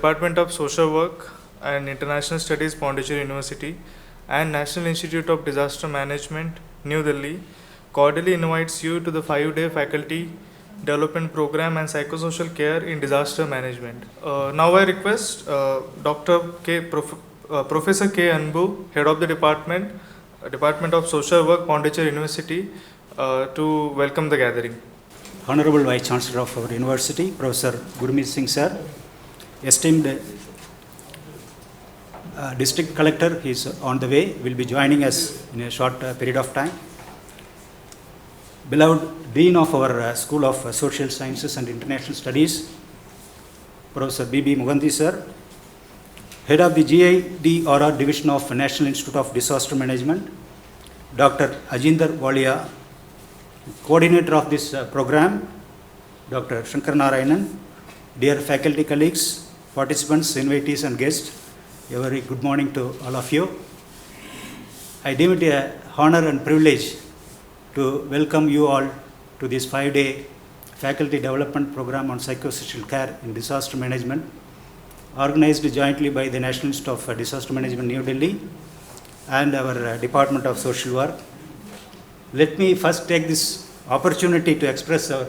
Department of Social Work and International Studies, Pondicherry University, and National Institute of Disaster Management, New Delhi, cordially invites you to the 5-day Faculty Development Program and Psychosocial Care in Disaster Management. Now I request Professor K. Anbu, Head of the Department of Social Work, Pondicherry University, to welcome the gathering. Honorable Vice Chancellor of our University, Professor Gurmeet Singh Sir, esteemed District Collector, he is on the way, will be joining us in a short period of time. Beloved Dean of our School of Social Sciences and International Studies, Professor B.B. Muganti Sir, Head of the GIDRR Division of National Institute of Disaster Management, Dr. Ajinder Walia, Coordinator of this program, Dr. Shankar Narayanan, dear faculty colleagues, participants, invitees and guests, a very good morning to all of you. I deem it an honor and privilege to welcome you all to this 5-day faculty development program on psychosocial care in disaster management, organized jointly by the National Institute of Disaster Management, New Delhi, and our Department of Social Work. Let me first take this opportunity to express our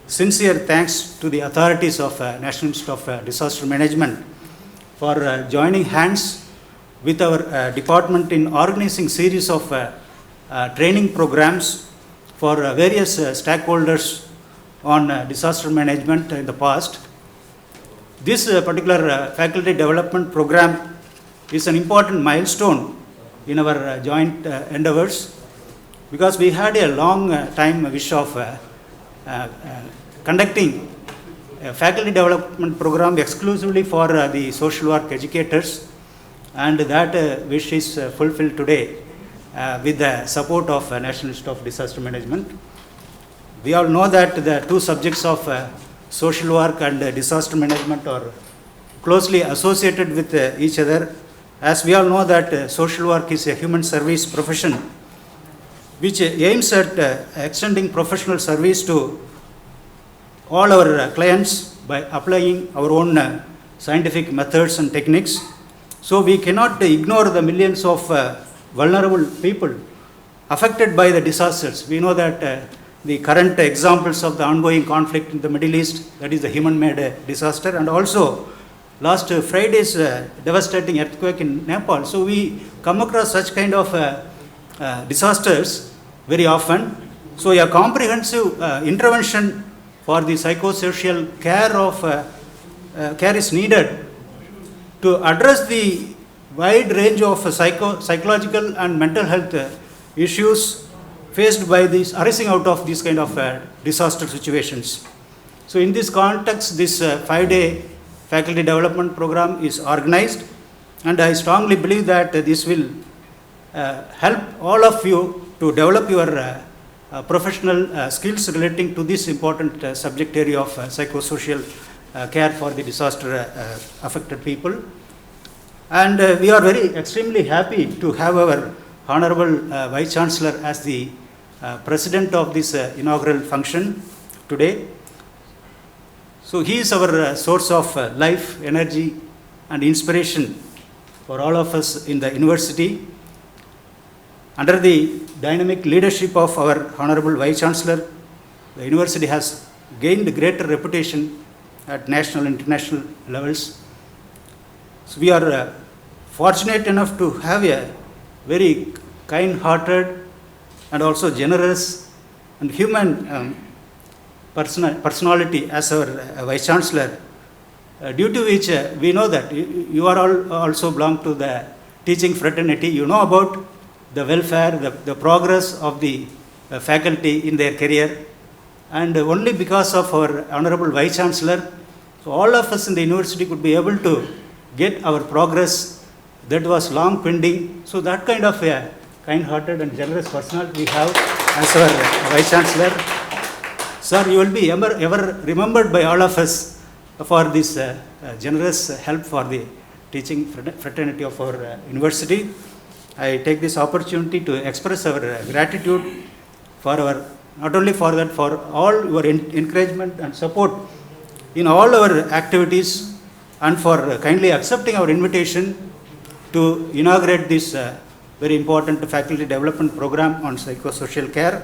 sincere thanks to the authorities of National Institute of Disaster Management for joining hands with our department in organizing series of training programs for various stakeholders on disaster management in the past. This particular faculty development program is an important milestone in our joint endeavors, because we had a long time wish of conducting a faculty development program exclusively for the social work educators, and that wish is fulfilled today with the support of National Institute of Disaster Management. We all know that the two subjects of social work and disaster management are closely associated with each other, as we all know that social work is a human service profession which aims at extending professional service to all our clients by applying our own scientific methods and techniques. So we cannot ignore the millions of vulnerable people affected by the disasters. We know that the current examples of the ongoing conflict in the Middle East, that is the human-made disaster, and also last Friday's devastating earthquake in Nepal. So we come across such kind of disasters very often. So a comprehensive intervention for the psychosocial care is needed to address the wide range of psychological and mental health issues faced by these, arising out of these kind of disaster situations. So in this context, this 5-day faculty development program is organized, and I strongly believe that this will help all of you to develop your professional skills relating to this important subject area of psychosocial care for the disaster affected people. And we are extremely happy to have our Honorable Vice Chancellor as the President of this inaugural function today. So he is our source of life, energy and inspiration for all of us in the university. Under the dynamic leadership of our Honorable Vice Chancellor, the university has gained greater reputation at national and international levels. So we are fortunate enough to have a very kind-hearted and also generous and human personality as our Vice Chancellor, due to which we know that you are all also belong to the teaching fraternity. You know about the welfare, the progress of the faculty in their career, and only because of our Honorable Vice Chancellor, so all of us in the university could be able to get our progress that was long pending. So that kind of a kind-hearted and generous personality we have as our Vice Chancellor. Sir, you will be ever remembered by all of us for this generous help for the teaching fraternity of our university. I take this opportunity to express our gratitude for our, not only for that, for all your encouragement and support in all our activities and for kindly accepting our invitation to inaugurate this very important faculty development program on psychosocial care.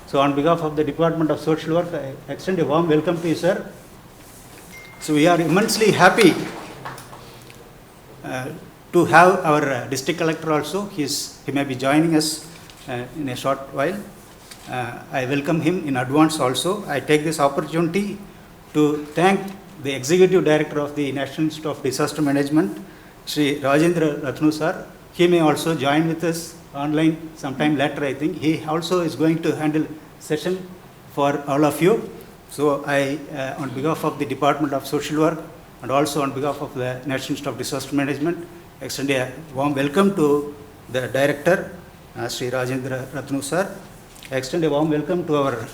So on behalf of the Department of Social Work, I extend a warm welcome to you, sir. So we are immensely happy to have our district collector also. He may be joining us in a short while. I welcome him in advance also. I take this opportunity to thank the Executive Director of the National Institute of Disaster Management, Sri Rajendra Ratnu sir. He may also join with us online sometime later, I think. He also is going to handle session for all of you. So I, on behalf of the Department of Social Work and also on behalf of the National Institute of Disaster Management, extend a warm welcome to the Director, Sri Rajendra Ratnu sir. I extend a warm welcome to our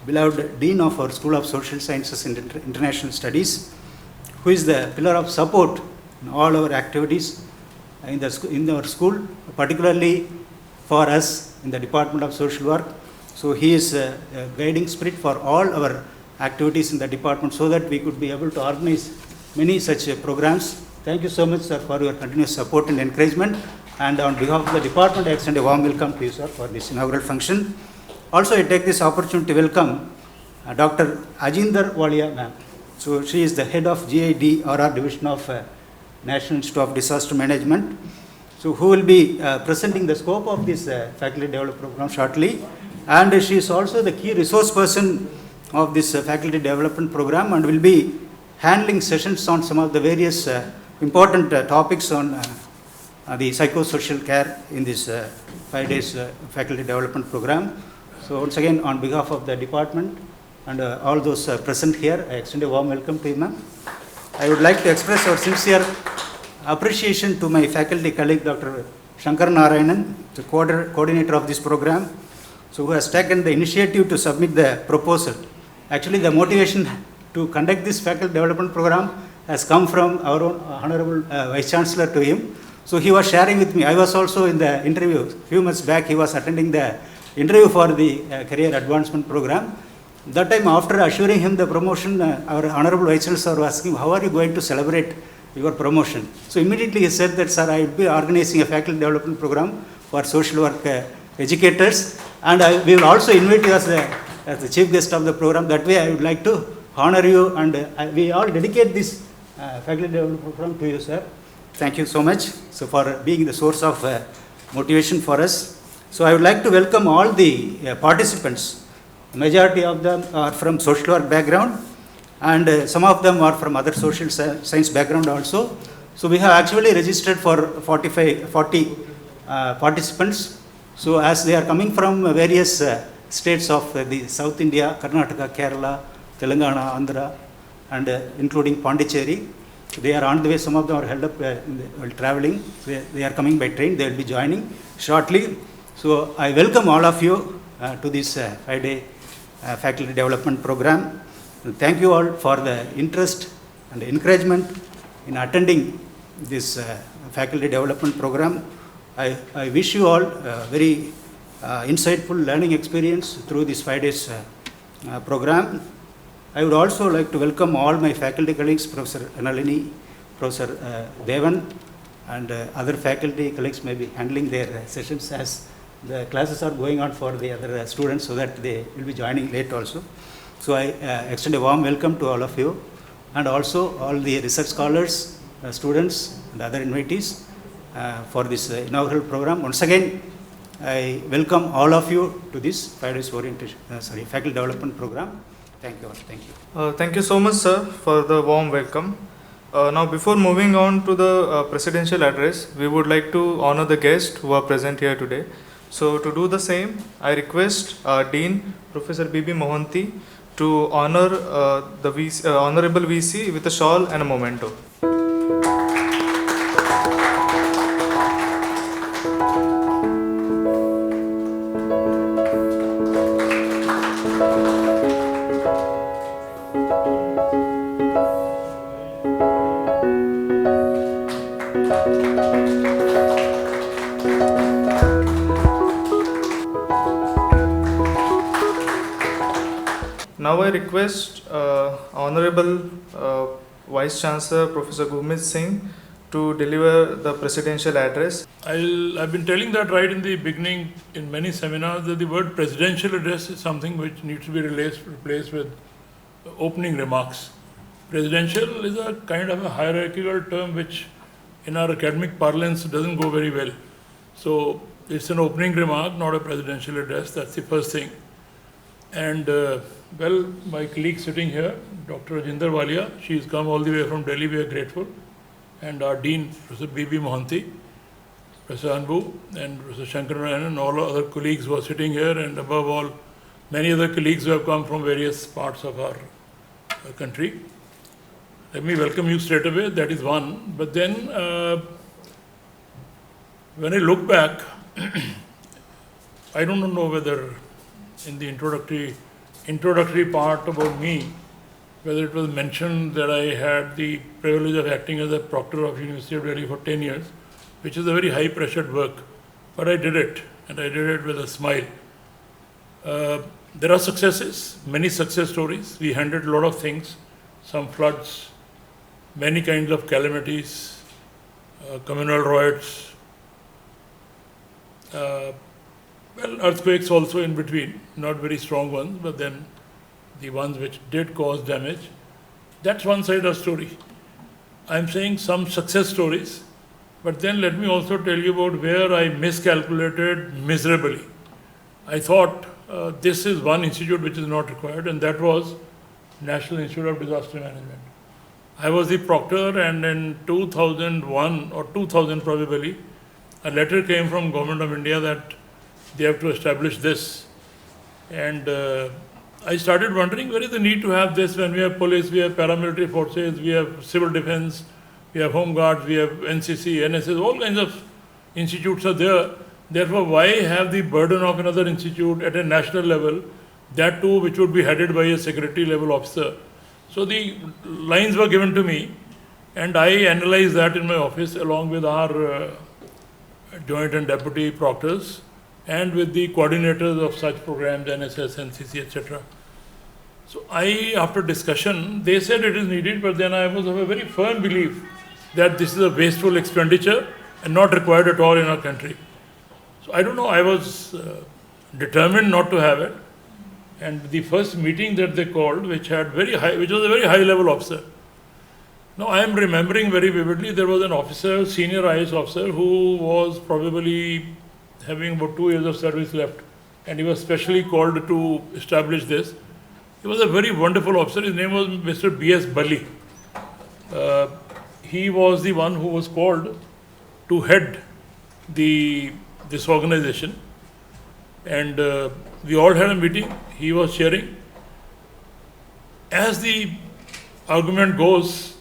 beloved Dean of our School of Social Sciences and International Studies, who is the pillar of support in all our activities in our school, particularly for us in the Department of Social Work. So he is a guiding spirit for all our activities in the department so that we could be able to organize many such programs. Thank you so much, sir, for your continuous support and encouragement. And on behalf of the department, I extend a warm welcome to you, sir, for this inaugural function. Also, I take this opportunity to welcome Dr. Ajinder Walia, ma'am. So she is the head of GIDRR division of National Institute of Disaster Management. So who will be presenting the scope of this faculty development program shortly. And she is also the key resource person of this faculty development program and will be handling sessions on some of the various important topics on the psychosocial care in this 5 days faculty development program. So once again, on behalf of the department and all those present here, I extend a warm welcome to you, ma'am. I would like to express our sincere appreciation to my faculty colleague, Dr. Shankar Narayanan, the coordinator of this program, so who has taken the initiative to submit the proposal. Actually, the motivation to conduct this faculty development program has come from our own Honorable Vice Chancellor to him. So he was sharing with me. I was also in the interview. A few months back, he was attending the interview for the career advancement program. That time, after assuring him the promotion, our Honorable Vice Chancellor was asking, how are you going to celebrate your promotion? So immediately he said that, sir, I will be organizing a faculty development program for social work educators, and we will also invite you as the chief guest of the program. That way I would like to honor you, and we all dedicate this faculty development program to you, sir. Thank you so much for being the source of motivation for us. So I would like to welcome all the participants. Majority of them are from social work background, and some of them are from other social science background also. So we have actually registered for 40 participants. So as they are coming from various states of the South India, Karnataka, Kerala, Telangana, Andhra, and including Pondicherry, they are on the way. Some of them are held up while traveling. They are coming by train. They will be joining shortly. So I welcome all of you to this 5-day faculty development program. Thank you all for the interest and encouragement in attending this faculty development program. I wish you all very insightful learning experience through this 5 days program. I would also like to welcome all my faculty colleagues, Professor Nalini, Professor Devan, and other faculty colleagues may be handling their sessions as the classes are going on for the other students, so that they will be joining late also. So I extend a warm welcome to all of you, and also all the research scholars, students, and other invitees for this inaugural program. Once again, I welcome all of you to this 5 days faculty development program. Thank you all. Thank you. Thank you so much, sir, for the warm welcome. Now, before moving on to the presidential address, we would like to honor the guests who are present here today. So, to do the same, I request Dean Professor B.B. Mohanty to honor the Honorable VC with a shawl and a memento. Now I request Honorable Vice Chancellor Professor Gurmeet Singh to deliver the presidential address. I've been telling that right in the beginning in many seminars that the word presidential address is something which needs to be replaced with opening remarks. Presidential is a kind of a hierarchical term which in our academic parlance doesn't go very well. So it's an opening remark, not a presidential address. That's the first thing. And well, my colleague sitting here, Dr. Rajinder Walia, she's come all the way from Delhi, we are grateful. And our Dean, Professor B.B. Mohanty, Professor Anbu, and Professor Shankar Narayanan, and all other colleagues who are sitting here, and above all, many other colleagues who have come from various parts of our country. Let me welcome you straight away, that is one. But then, when I look back, I don't know whether in the introductory part about me, whether it was mentioned that I had the privilege of acting as a proctor of University of Delhi for 10 years, which is a very high-pressured work, but I did it, and I did it with a smile. There are successes, many success stories. We handled a lot of things, some floods, many kinds of calamities, communal riots, earthquakes also in between, not very strong ones, but then the ones which did cause damage. That's one side of the story. I'm saying some success stories, but then let me also tell you about where I miscalculated miserably. I thought this is one institute which is not required, and that was National Institute of Disaster Management. I was the proctor, and in 2001 or 2000 probably, a letter came from Government of India that they have to establish this. And I started wondering, where is the need to have this when we have police, we have paramilitary forces, we have civil defense, we have home guards, we have NCC, NSS, all kinds of institutes are there. Therefore, why have the burden of another institute at a national level, that too which would be headed by a secretary level officer? So the lines were given to me, and I analyzed that in my office along with our joint and deputy proctors, and with the coordinators of such programs, NSS, NCC, etc. So after discussion, they said it is needed, but then I was of a very firm belief that this is a wasteful expenditure and not required at all in our country. So I don't know, I was determined not to have it. And the first meeting that they called, which was a very high level officer. Now I am remembering very vividly, there was an officer, senior IS officer, who was probably having about 2 years of service left, and he was specially called to establish this. He was a very wonderful officer. His name was Mr. B.S. Bali. He was the one who was called to head this organization, and we all had a meeting. He was chairing. As the argument goes,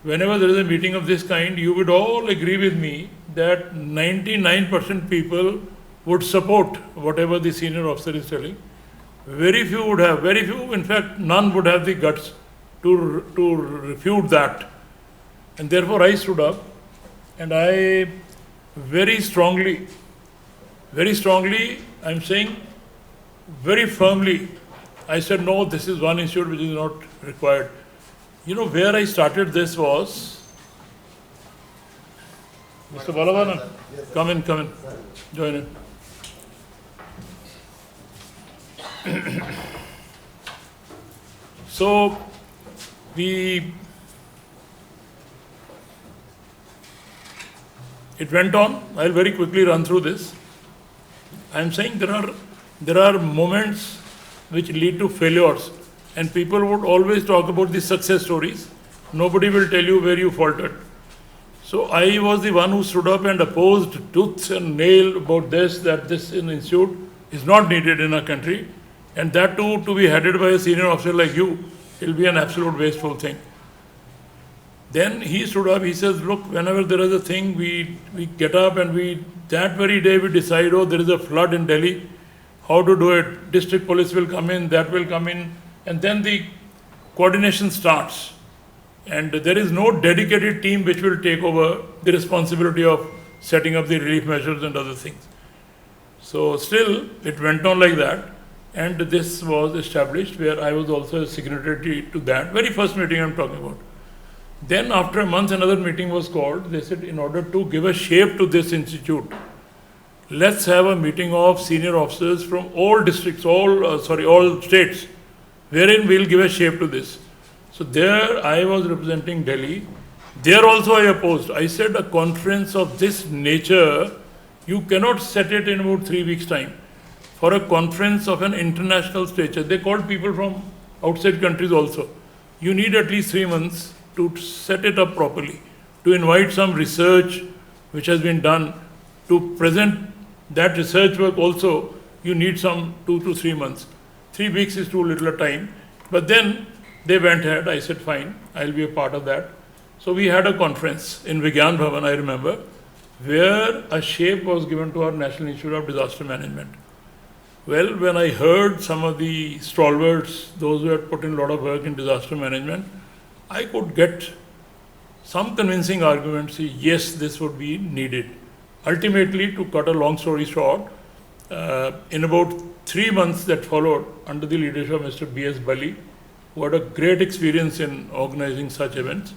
whenever there is a meeting of this kind, you would all agree with me that 99% people would support whatever the senior officer is telling. Very few, in fact, none would have the guts to refute that. And therefore I stood up, and I very strongly, I'm saying very firmly, I said, no, this is one institute which is not required. You know, where I started this was, Mr. Balavan, come in, join in. So, it went on. I'll very quickly run through this. I'm saying there are moments which lead to failures, and people would always talk about the success stories. Nobody will tell you where you faltered. So I was the one who stood up and opposed tooth and nail about that this institute is not needed in our country, and that too to be headed by a senior officer like you, it will be an absolute wasteful thing. Then he stood up, he says, look, whenever there is a thing, we get up and that very day we decide, oh, there is a flood in Delhi, how to do it, district police will come in, that will come in, and then the coordination starts. And there is no dedicated team which will take over the responsibility of setting up the relief measures and other things. So still, it went on like that, and this was established where I was also a signatory to that. Very first meeting I'm talking about. Then after a month, another meeting was called. They said, in order to give a shape to this institute, let's have a meeting of senior officers from all districts, all states, wherein we'll give a shape to this. So there I was representing Delhi. There also I opposed. I said a conference of this nature, you cannot set it in about 3 weeks' time. For a conference of an international stature, they called people from outside countries also. You need at least 3 months to set it up properly, to invite some research which has been done, to present that research work also, you need some 2 to 3 months. 3 weeks is too little a time. But then they went ahead. I said, fine, I'll be a part of that. So we had a conference in Vigyan Bhavan, I remember, where a shape was given to our National Institute of Disaster Management. Well, when I heard some of the stalwarts, those who had put in a lot of work in disaster management, I could get some convincing arguments, yes, this would be needed. Ultimately, to cut a long story short, in about 3 months that followed, under the leadership of Mr. B.S. Bali, who had a great experience in organizing such events,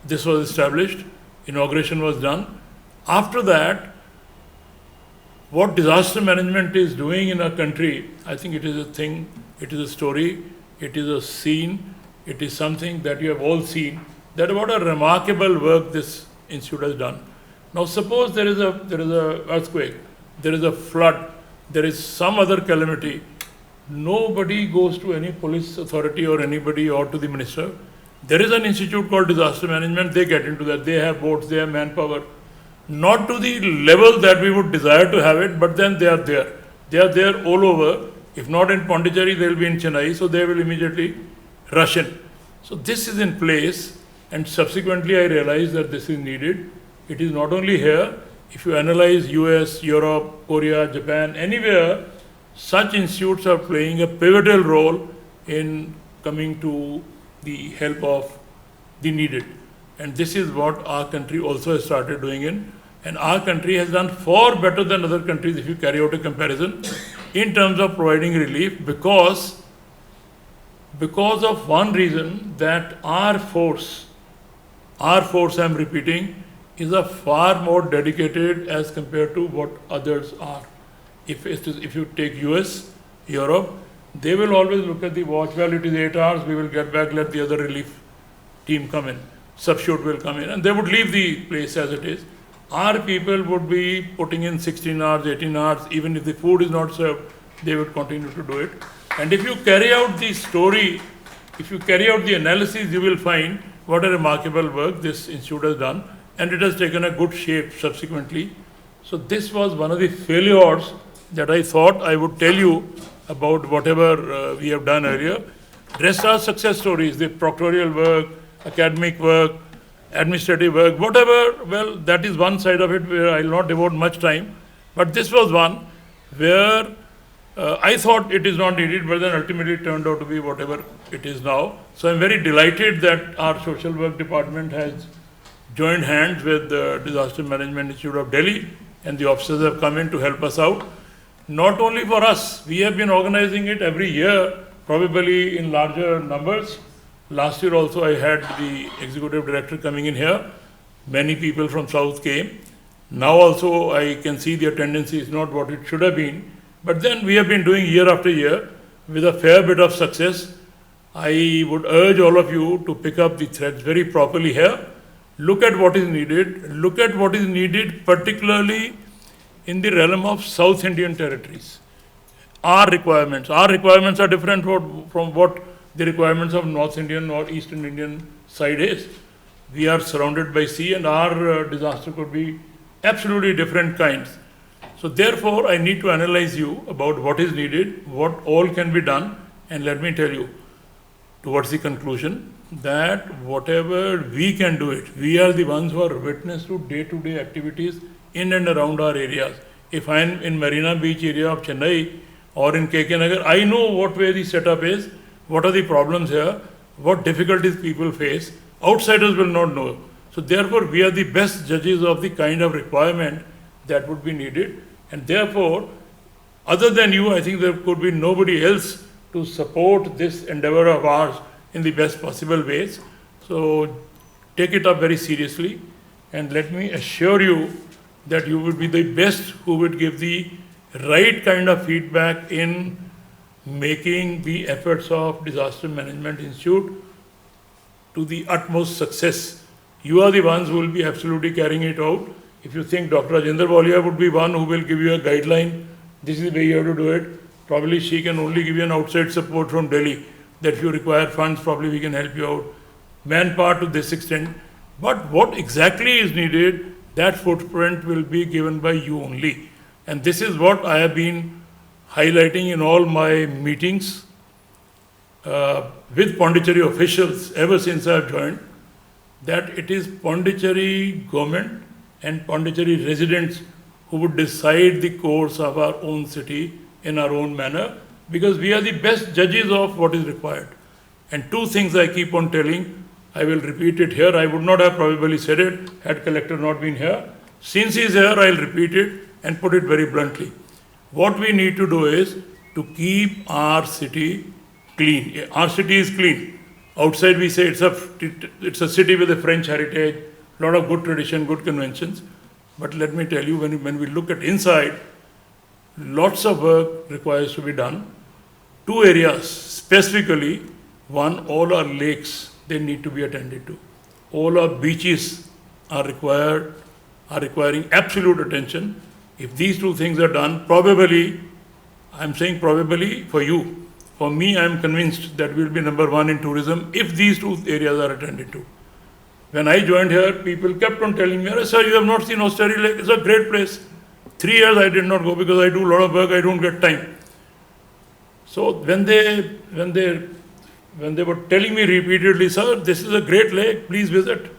this was established, inauguration was done. After that, what disaster management is doing in our country, I think it is a thing, it is a story, it is a scene, it is something that you have all seen, that what a remarkable work this institute has done. Now suppose there is a earthquake, there is a flood, there is some other calamity. Nobody goes to any police authority or anybody or to the minister. There is an institute called disaster management, they get into that, they have boats, they have manpower. Not to the level that we would desire to have it, but then they are there. They are there all over. If not in Pondicherry, they will be in Chennai, so they will immediately rush in. So this is in place, and subsequently I realized that this is needed. It is not only here. If you analyze US, Europe, Korea, Japan, anywhere, such institutes are playing a pivotal role in coming to the help of the needed. And this is what our country also has started doing in. And our country has done far better than other countries if you carry out a comparison in terms of providing relief because of one reason, that our force I'm repeating, is a far more dedicated as compared to what others are. If you take US, Europe, they will always look at the watch, well it is 8 hours, we will get back, let the other relief team come in, substitute will come in, and they would leave the place as it is. Our people would be putting in 16 hours, 18 hours, even if the food is not served, they would continue to do it. And if you carry out the story, if you carry out the analysis, you will find what a remarkable work this institute has done, and it has taken a good shape subsequently. So this was one of the failures that I thought I would tell you about whatever we have done earlier. Rest are success stories, the proctorial work, academic work, administrative work, whatever, well, that is one side of it where I will not devote much time. But this was one where I thought it is not needed, but then ultimately it turned out to be whatever it is now. So I'm very delighted that our social work department has joined hands with the Disaster Management Institute of Delhi, and the officers have come in to help us out. Not only for us, we have been organizing it every year, probably in larger numbers. Last year also I had the executive director coming in here. Many people from South came. Now also I can see the attendance is not what it should have been. But then we have been doing year after year with a fair bit of success. I would urge all of you to pick up the threads very properly here. Look at what is needed. Look at what is needed particularly in the realm of South Indian territories. Our requirements are different from what the requirements of North Indian or Eastern Indian side is. We are surrounded by sea, and our disaster could be absolutely different kinds. So therefore, I need to analyze you about what is needed, what all can be done, and let me tell you, towards the conclusion, that whatever we can do it, we are the ones who are witness to day-to-day activities in and around our areas. If I am in Marina Beach area of Chennai or in KK Nagar, I know what way the setup is, what are the problems here, what difficulties people face. Outsiders will not know. So therefore, we are the best judges of the kind of requirement that would be needed. And therefore, other than you, I think there could be nobody else to support this endeavor of ours in the best possible ways. So take it up very seriously, and let me assure you that you would be the best who would give the right kind of feedback in making the efforts of Disaster Management Institute to the utmost success. You are the ones who will be absolutely carrying it out. If you think Dr. Rajendra Walia would be one who will give you a guideline, this is the way you have to do it, probably she can only give you an outside support from Delhi, that if you require funds, probably we can help you out. Manpower to this extent. But what exactly is needed, that footprint will be given by you only. And this is what I have been highlighting in all my meetings with Pondicherry officials ever since I have joined, that it is Pondicherry government and Pondicherry residents who would decide the course of our own city in our own manner, because we are the best judges of what is required. And two things I keep on telling, I will repeat it here. I would not have probably said it had collector not been here. Since he is here, I'll repeat it and put it very bluntly. What we need to do is to keep our city clean. Our city is clean. Outside we say it's a city with a French heritage, a lot of good tradition, good conventions. But let me tell you, when we look at inside, lots of work requires to be done. Two areas specifically. One, all our lakes, they need to be attended to. All our beaches are requiring absolute attention. If these two things are done, probably, I'm saying probably for you, for me, I'm convinced that we'll be number one in tourism if these two areas are attended to. When I joined here, people kept on telling me, sir, you have not seen Austerity Lake, it's a great place. 3 years I did not go because I do a lot of work, I don't get time. So when they were telling me repeatedly, sir, this is a great lake, please visit.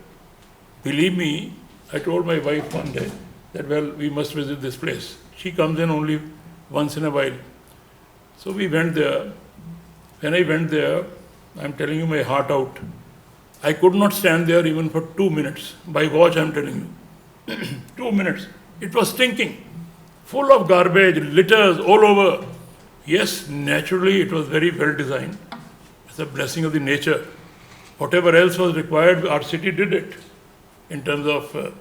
Believe me, I told my wife one day that, well, we must visit this place. She comes in only once in a while. So we went there. When I went there, I'm telling you my heart out. I could not stand there even for 2 minutes. By watch, I'm telling you. 2 minutes. It was stinking. Full of garbage, litters all over. Yes, naturally, it was very well designed. It's a blessing of the nature. Whatever else was required, our city did it in terms of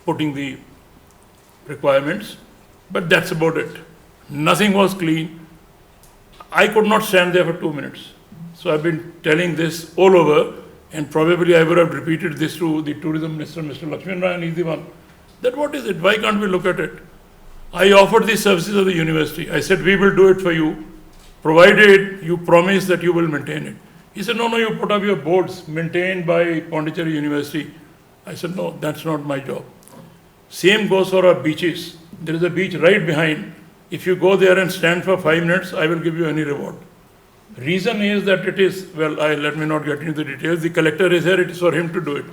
putting the requirements. But that's about it. Nothing was clean. I could not stand there for 2 minutes. So I've been telling this all over, and probably I would have repeated this to the tourism minister, Mr. Lakshman Rai, and he's the one. That what is it? Why can't we look at it? I offered the services of the university. I said, we will do it for you, provided you promise that you will maintain it. He said, no, you put up your boards maintained by Pondicherry University. I said, no, that's not my job. Same goes for our beaches. There is a beach right behind. If you go there and stand for 5 minutes, I will give you any reward. Reason is that it is, well, let me not get into the details. The collector is here, it is for him to do it.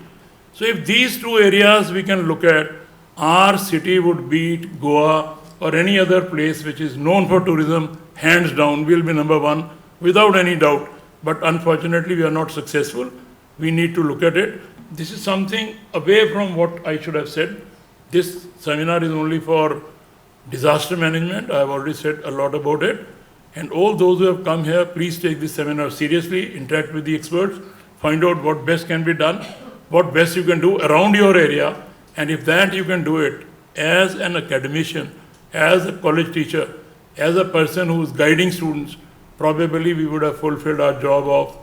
So if these two areas we can look at, our city would beat Goa or any other place which is known for tourism, hands down, we'll be number one without any doubt. But unfortunately, we are not successful. We need to look at it. This is something away from what I should have said. This seminar is only for disaster management. I have already said a lot about it. And all those who have come here, please take this seminar seriously, interact with the experts, find out what best can be done, what best you can do around your area. And if that you can do it as an academician, as a college teacher, as a person who is guiding students, probably we would have fulfilled our job of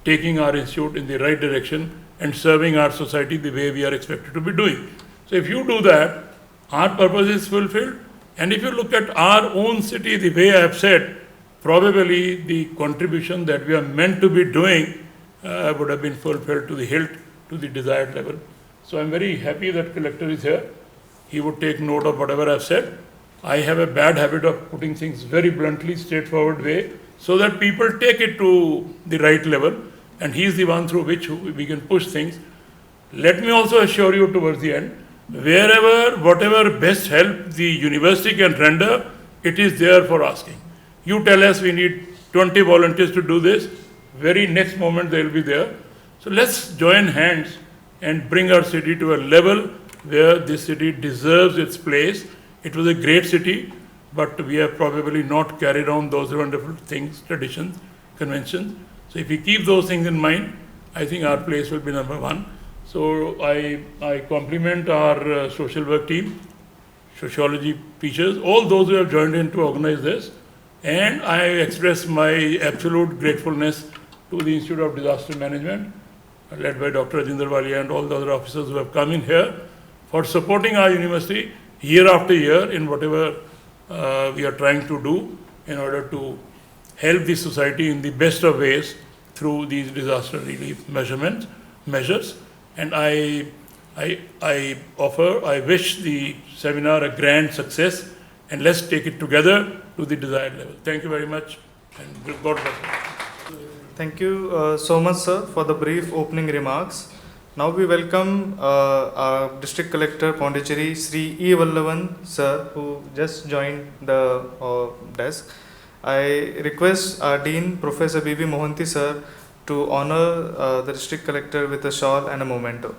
taking our institute in the right direction and serving our society the way we are expected to be doing. So if you do that, our purpose is fulfilled. And if you look at our own city, the way I have said, probably the contribution that we are meant to be doing would have been fulfilled to the hilt, to the desired level. So I'm very happy that collector is here. He would take note of whatever I've said. I have a bad habit of putting things very bluntly, straightforward way, so that people take it to the right level, and he is the one through which we can push things. Let me also assure you towards the end, wherever, whatever best help the university can render, it is there for asking. You tell us we need 20 volunteers to do this, very next moment they will be there. So let's join hands and bring our city to a level where this city deserves its place. It was a great city, but we have probably not carried on those wonderful things, traditions, conventions. So if we keep those things in mind, I think our place will be number one. So I compliment our social work team, sociology teachers, all those who have joined in to organize this. And I express my absolute gratefulness to the Institute of Disaster Management, led by Dr. Rajinder Walia and all the other officers who have come in here for supporting our university year after year in whatever we are trying to do in order to help the society in the best of ways through these disaster relief measures. And I wish the seminar a grand success, and let's take it together to the desired level. Thank you very much, and God bless you. Thank you so much, sir, for the brief opening remarks. Now we welcome our District Collector Pondicherry, Sri E. Vallavan, sir, who just joined the desk. I request our Dean, Professor B.B. Mohanty, sir, to honor the District Collector with a shawl and a memento.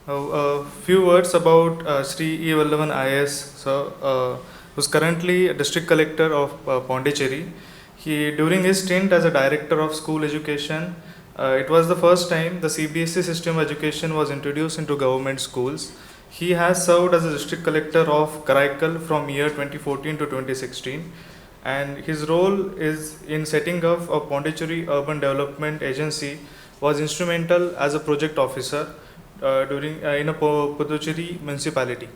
A few words about Sri E. Vallavan IS, sir, who's currently a District Collector of Pondicherry. During his stint as a Director of School Education, it was the first time the CBSE system of education was introduced into government schools. He has served as a District Collector of Karaikal from year 2014 to 2016, and his role is in setting up a Pondicherry Urban Development Agency was instrumental as a project officer in a Puducherry municipality.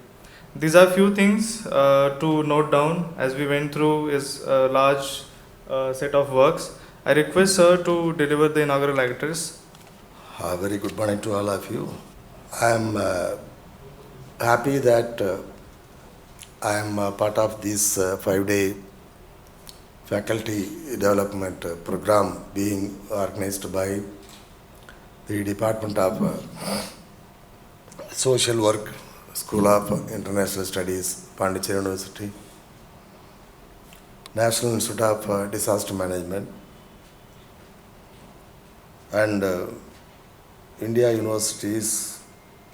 These are few things to note down as we went through his large set of works. I request sir to deliver the inaugural address. Very good morning to all of you. I am happy that I am part of this 5-day faculty development program being organized by the Department of Social Work, School of International Studies, Pondicherry University, National Institute of Disaster Management, and India Universities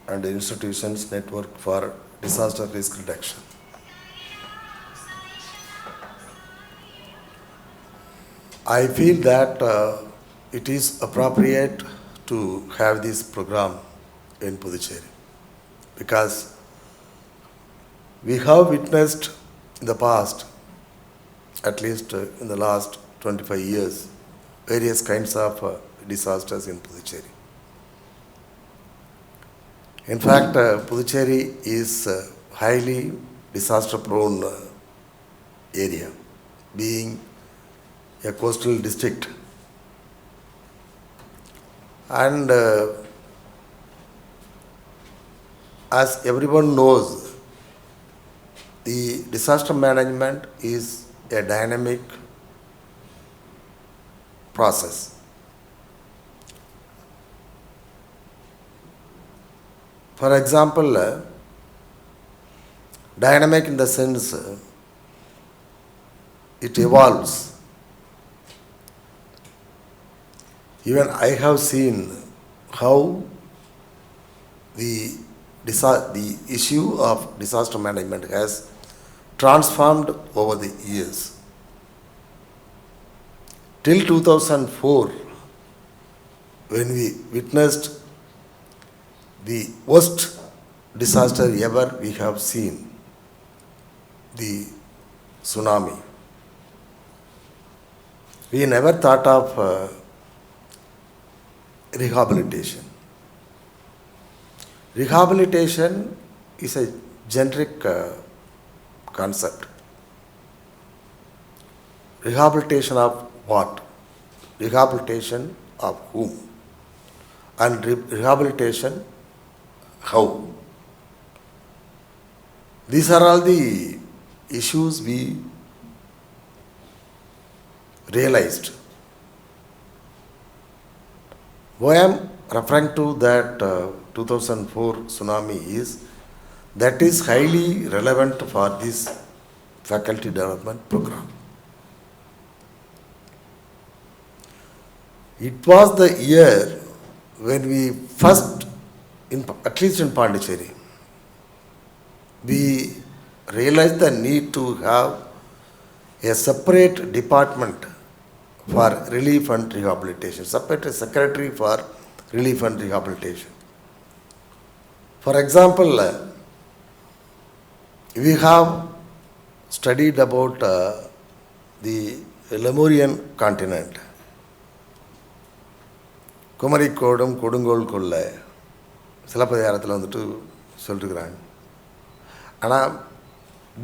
and Institutions Network for Disaster Risk Reduction. I feel that it is appropriate to have this program in Puducherry because we have witnessed in the past, at least in the last 25 years, various kinds of disasters in Puducherry. In fact, Puducherry is a highly disaster-prone area, being a coastal district. And as everyone knows, the disaster management is a dynamic process. For example, dynamic in the sense it evolves. Even I have seen how the issue of disaster management has transformed over the years. Till 2004, when we witnessed the worst disaster ever we have seen, the tsunami, we never thought of rehabilitation. Rehabilitation is a generic concept. Rehabilitation of what? Rehabilitation of whom? And rehabilitation how? These are all the issues we realized. Why I am referring to that 2004 tsunami is that is highly relevant for this faculty development program. It was the year when we first, at least in Pondicherry, we realized the need to have a separate department for relief and rehabilitation, separate secretary for relief and rehabilitation. For example, we have studied about the Lemurian continent. குமரிக்கோடும் கொடுங்கோல் சிலப்பதிகாரத்தில் வந்துட்டு சொல்லிருக்கிறாங்க. ஆனால்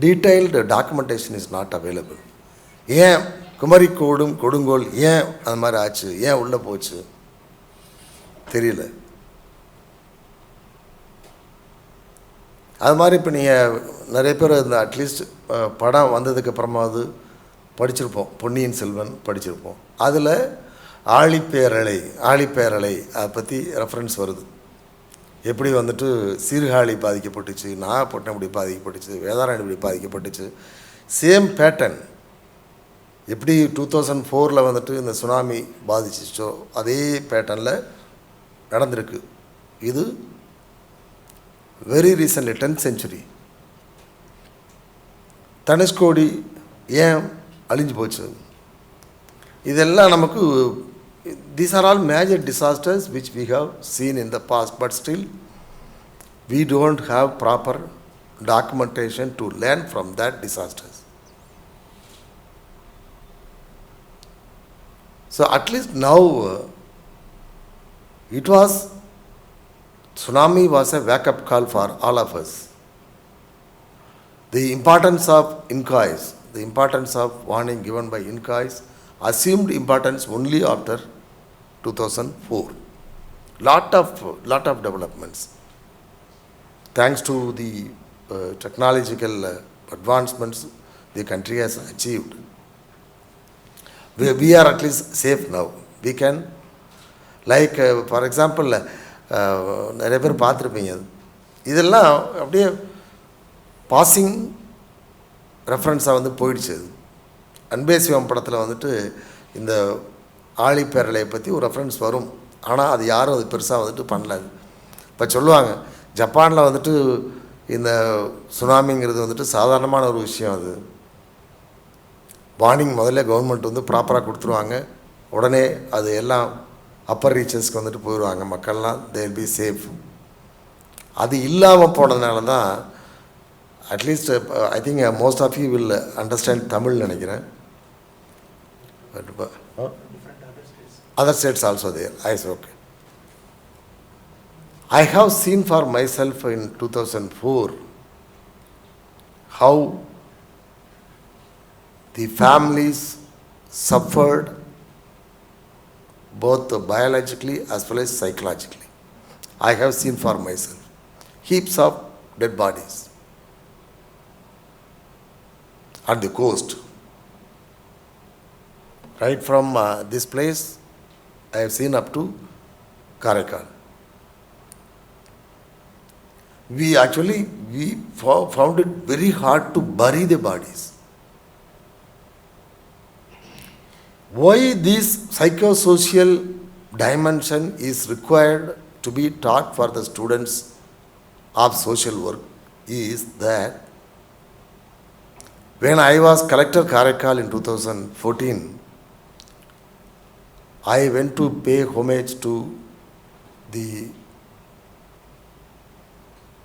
detailed documentation is not available. ஏன் குமரிக்கோடும் கொடுங்கோல் ஏன் அந்த மாதிரி ஆச்சு, ஏன் உள்ளே போச்சு தெரியல. அது மாதிரி இப்போ நீங்கள் நிறைய பேர் இந்த அட்லீஸ்ட் படம் வந்ததுக்கு அப்புறமாவது படிச்சிருப்போம், பொன்னியின் செல்வன் படிச்சிருப்போம். அதில் ஆழிப்பேரலை அதை பற்றி ரெஃபரன்ஸ் வருது. எப்படி வந்துட்டு சீர்காழி பாதிக்கப்பட்டுச்சு, நாகப்பட்டினம் இப்படி பாதிக்கப்பட்டுச்சு, வேதாரண்யம் இப்படி பாதிக்கப்பட்டுச்சு. சேம் பேட்டர்ன் எப்படி 2004 வந்துட்டு இந்த சுனாமி பாதிச்சிச்சோ அதே பேட்டர்னில் நடந்திருக்கு. இது very recently 10th century. Dhanushkodi ஏன் அழிஞ்சு போச்சு, இதெல்லாம் நமக்கு these are all major disasters which we have seen in the past, but still we don't have proper documentation to learn from that disasters. So at least now tsunami was a wake-up call for all of us. The importance of inquiries, the importance of warning given by inquiries assumed importance only after 2004. Lot of developments. Thanks to the technological advancements the country has achieved. We are at least safe now. We can, like for example, நிறைய பேர் பார்த்துருப்பீங்க, இதெல்லாம் அப்படியே passing ரெஃபரன்ஸாக வந்து போயிடுச்சு. அன்பே சிவம் படத்தில் வந்துட்டு இந்த ஆழிப்பேரலையை பற்றி ஒரு ரெஃபரன்ஸ் வரும், ஆனால் அது யாரும் அது பெருசாக வந்துட்டு பண்ணல. இப்போ சொல்லுவாங்க ஜப்பானில் வந்துட்டு இந்த சுனாமிங்கிறது வந்துட்டு சாதாரணமான ஒரு விஷயம். அது வார்னிங் முதல்ல கவர்மெண்ட் வந்து ப்ராப்பராக கொடுத்துருவாங்க, உடனே அது எல்லாம் அப்பர் ரீச்சர்ஸ்க்கு வந்துட்டு போயிடுவாங்க, மக்கள்லாம் தே வில் பி சேஃப். அது இல்லாமல் போனதுனால தான் at least I think most of you will understand Tamil நினைக்கிறேன். Other states also there. Okay. I have seen for myself in 2004 how the families suffered both biologically as well as psychologically. I have seen for myself heaps of dead bodies at the coast. Right from this place, I have seen up to Karaikal. We found it very hard to bury the bodies. Why this psychosocial dimension is required to be taught for the students of social work is that when I was Collector Karaikal in 2014, I went to pay homage to the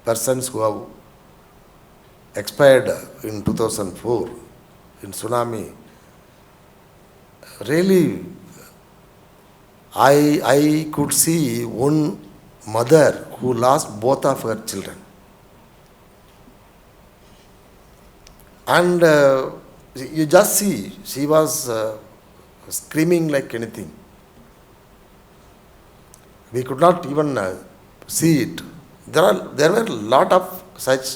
persons who have expired in 2004 in tsunami. Really, I could see one mother who lost both of her children. And you just see, she was screaming like anything. We could not even see it. There were a lot of such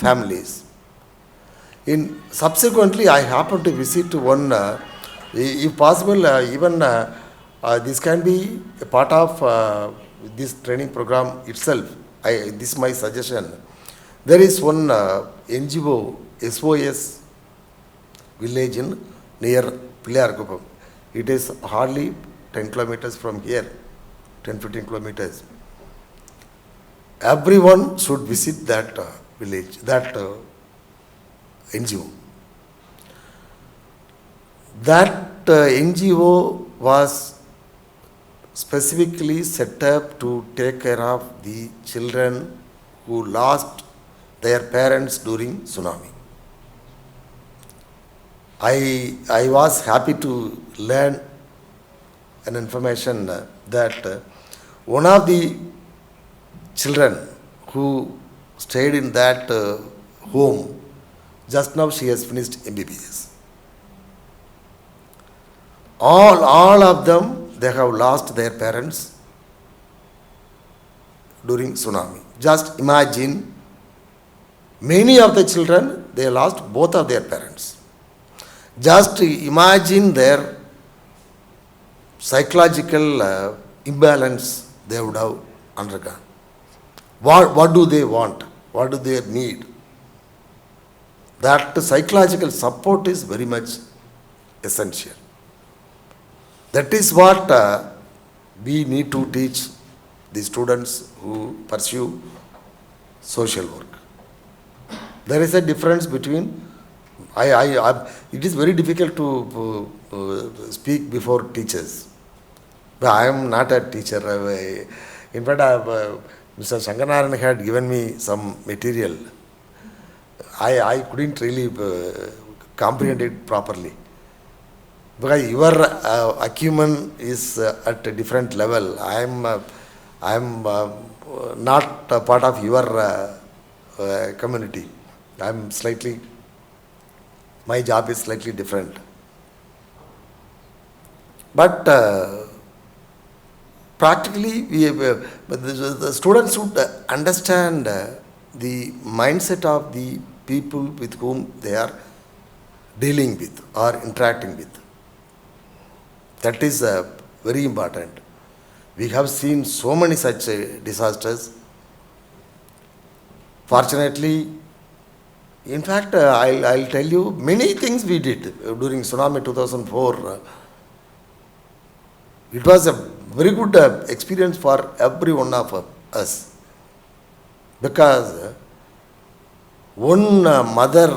families. Subsequently, I happened to visit one, if possible, even this can be a part of this training program itself. This is my suggestion. There is one NGO, SOS village near Pillarkupam. It is hardly 10 kilometers from here, 10-15 kilometers. Everyone should visit that village, that NGO. That NGO was specifically set up to take care of the children who lost their parents during tsunami. I was happy to learn an information that one of the children who stayed in that home, just now she has finished MBBS. All of them, they have lost their parents during tsunami. Just imagine, many of the children, they lost both of their parents. Just imagine their psychological imbalance they would have undergone. What do they want? What do they need? That psychological support is very much essential. That is what we need to teach the students who pursue social work. There is a difference between, it is very difficult to speak before teachers. But I am not a teacher. In fact, Mr. Shankarnarayan had given me some material. I couldn't really comprehend it properly. Because your acumen is at a different level. I am not a part of your community. My job is slightly different. But practically, the students should understand the mindset of the people with whom they are dealing with or interacting with. That is very important. We have seen so many such disasters. Fortunately, in fact, I'll tell you many things we did during tsunami 2004. It was a very good experience for every one of us, because one mother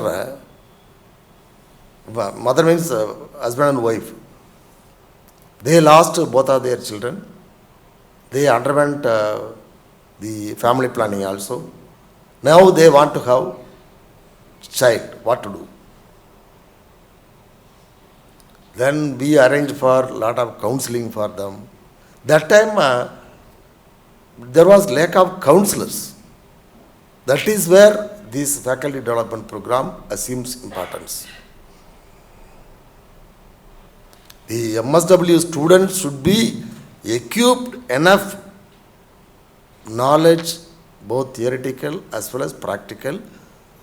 means husband and wife, they lost both of their children. They underwent the family planning also. Now they want to have child. What to do? Then we arranged for a lot of counseling for them. That time there was lack of counselors. That is where this faculty development program assumes importance. The MSW students should be equipped enough knowledge, both theoretical as well as practical,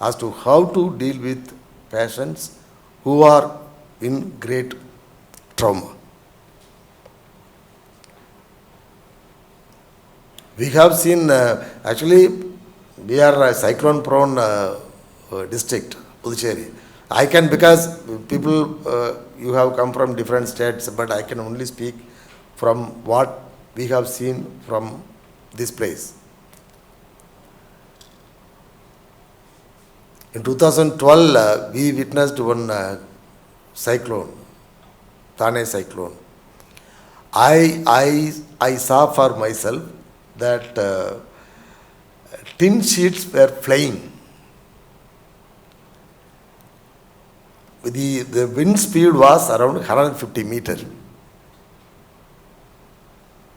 as to how to deal with patients who are in great trauma. We have seen, actually, we are a cyclone prone district, Pondicherry. I can, because people, you have come from different states, but I can only speak from what we have seen from this place. In 2012, we witnessed one cyclone, Thane cyclone. I saw for myself that tin sheets were flying. The wind speed was around 150 meters.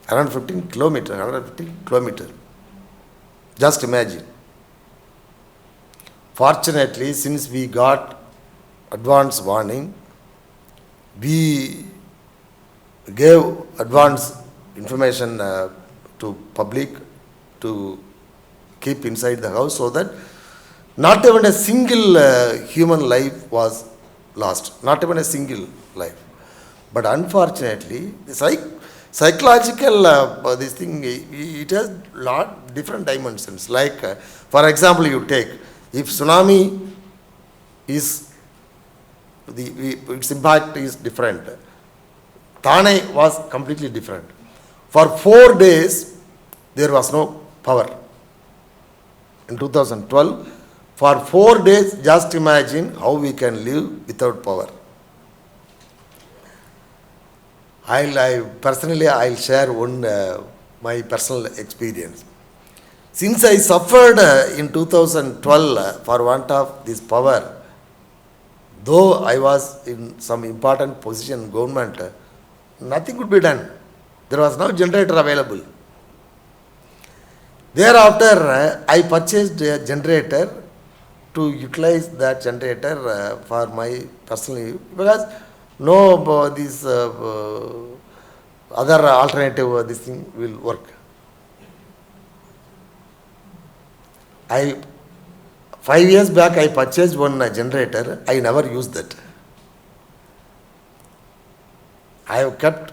115 kilometers. Just imagine. Fortunately, since we got advance warning, we gave advance information to public to keep inside the house, so that not even a single human life was lost. Not even a single life. But unfortunately, the psychological this thing, it has lot different dimensions. Like, for example, you take, if tsunami is, its impact is different. Thane was completely different. For 4 days, there was no power. In 2012, For 4 days, just imagine how we can live without power. I'll share one my personal experience. Since I suffered in 2012 for want of this power, though I was in some important position in government, nothing could be done. There was no generator available. Thereafter, I purchased a generator to utilize that generator for my personal use, because no this other alternative this thing will work. 5 years back I purchased one generator. I never used that. I have kept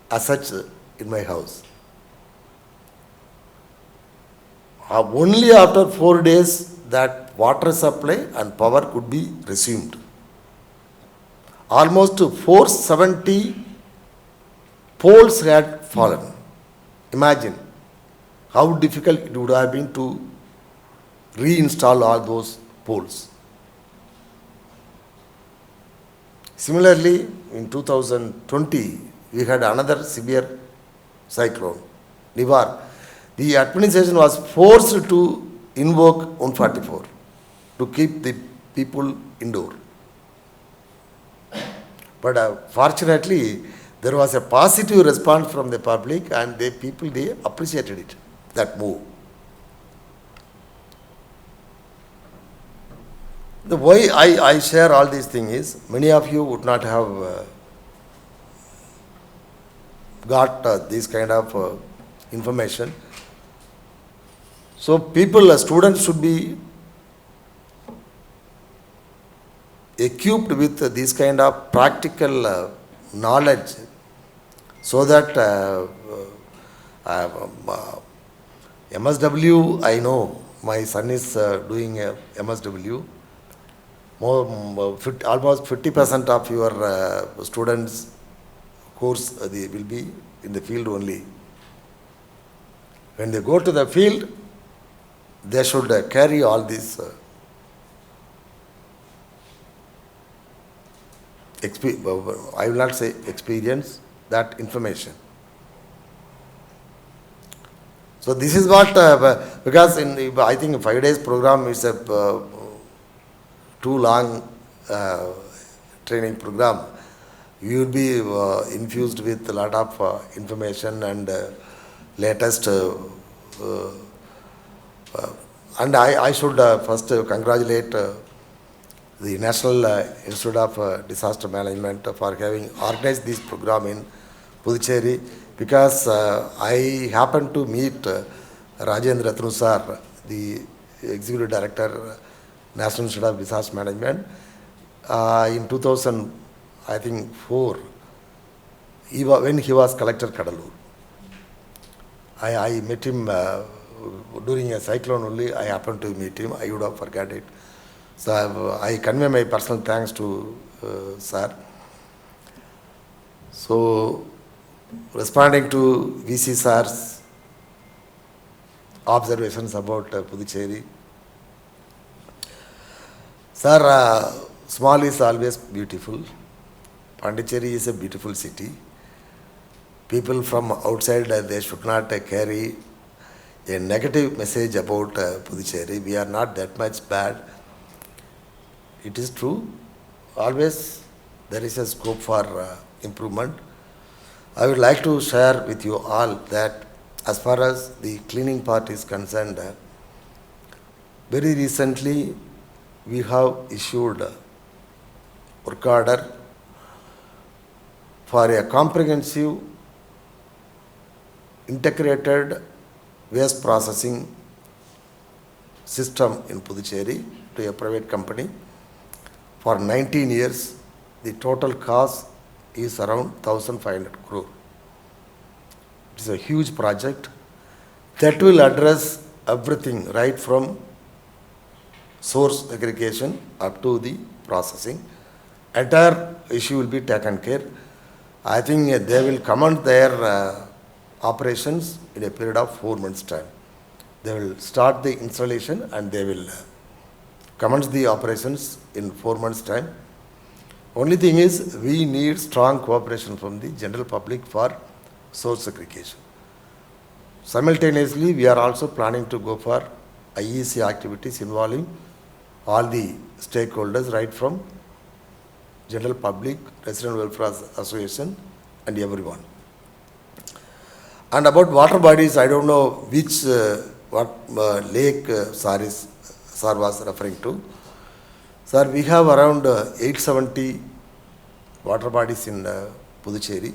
as such in my house. Only after 4 days that water supply and power could be resumed. Almost 470 poles had fallen. Imagine how difficult it would have been to reinstall all those poles. Similarly, in 2020, we had another severe cyclone, Nivar. The administration was forced to invoke 144 to keep the people indoor. But fortunately, there was a positive response from the public, and they appreciated it, that move. The why I share all these things is, many of you would not have got this kind of information. So students should be equipped with this kind of practical knowledge, so that MSW, I know my son is doing MSW. Almost 50% of your students course they will be in the field only. When they go to the field, they should carry all this I will not say experience, that information. So this is what, because I think 5 days program is a too long training program. You will be infused with a lot of information and latest. And I should first congratulate the National Institute of Disaster Management for having organized this program in Pondicherry, because I happened to meet Rajendra Thrusar, the Executive Director, National Institute of Disaster Management, in 2004, when he was Collector Kadalur. I met him during a cyclone only. I happened to meet him. I would have forgot it. So I convey my personal thanks to sir. So, responding to VC sir's observations about Puducherry. Sir, small is always beautiful. Pondicherry is a beautiful city. People from outside, they should not carry a negative message about Puducherry. We are not that much bad. It is true. Always there is a scope for improvement. I would like to share with you all that as far as the cleaning part is concerned, very recently we have issued work order for a comprehensive integrated waste processing system in Puducherry to a private company for 19 years. The total cost is around 1,500 crore. It is a huge project that will address everything right from source aggregation up to the processing. Entire issue will be taken care. I think they will commence their operations in a period of 4 months' time. They will start the installation and they will commence the operations in 4 months' time. Only thing is, we need strong cooperation from the general public for source segregation. Simultaneously, we are also planning to go for IEC activities involving all the stakeholders, right from general public, resident welfare association, and everyone. And about water bodies, I don't know which lake sir was referring to. Sir, we have around 870 water bodies in Puducherry,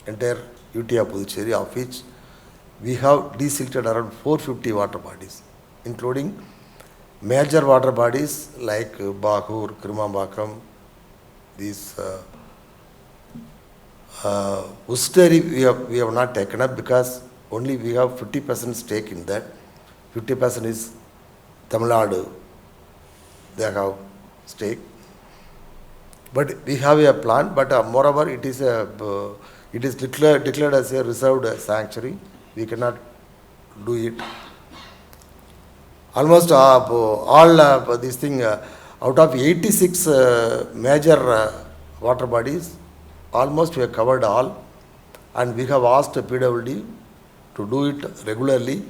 entire UT of Puducherry, of which we have desilted around 450 water bodies, including major water bodies like Bahur, Kirimambakam, these Usteri we have not taken up because only we have 50% stake in that. 50% is Tamil Nadu, they have stake. But we have a plan, but moreover it is declared as a reserved sanctuary. We cannot do it. Almost all this thing, out of 86 major water bodies, almost we have covered all, and we have asked PWD to do it regularly.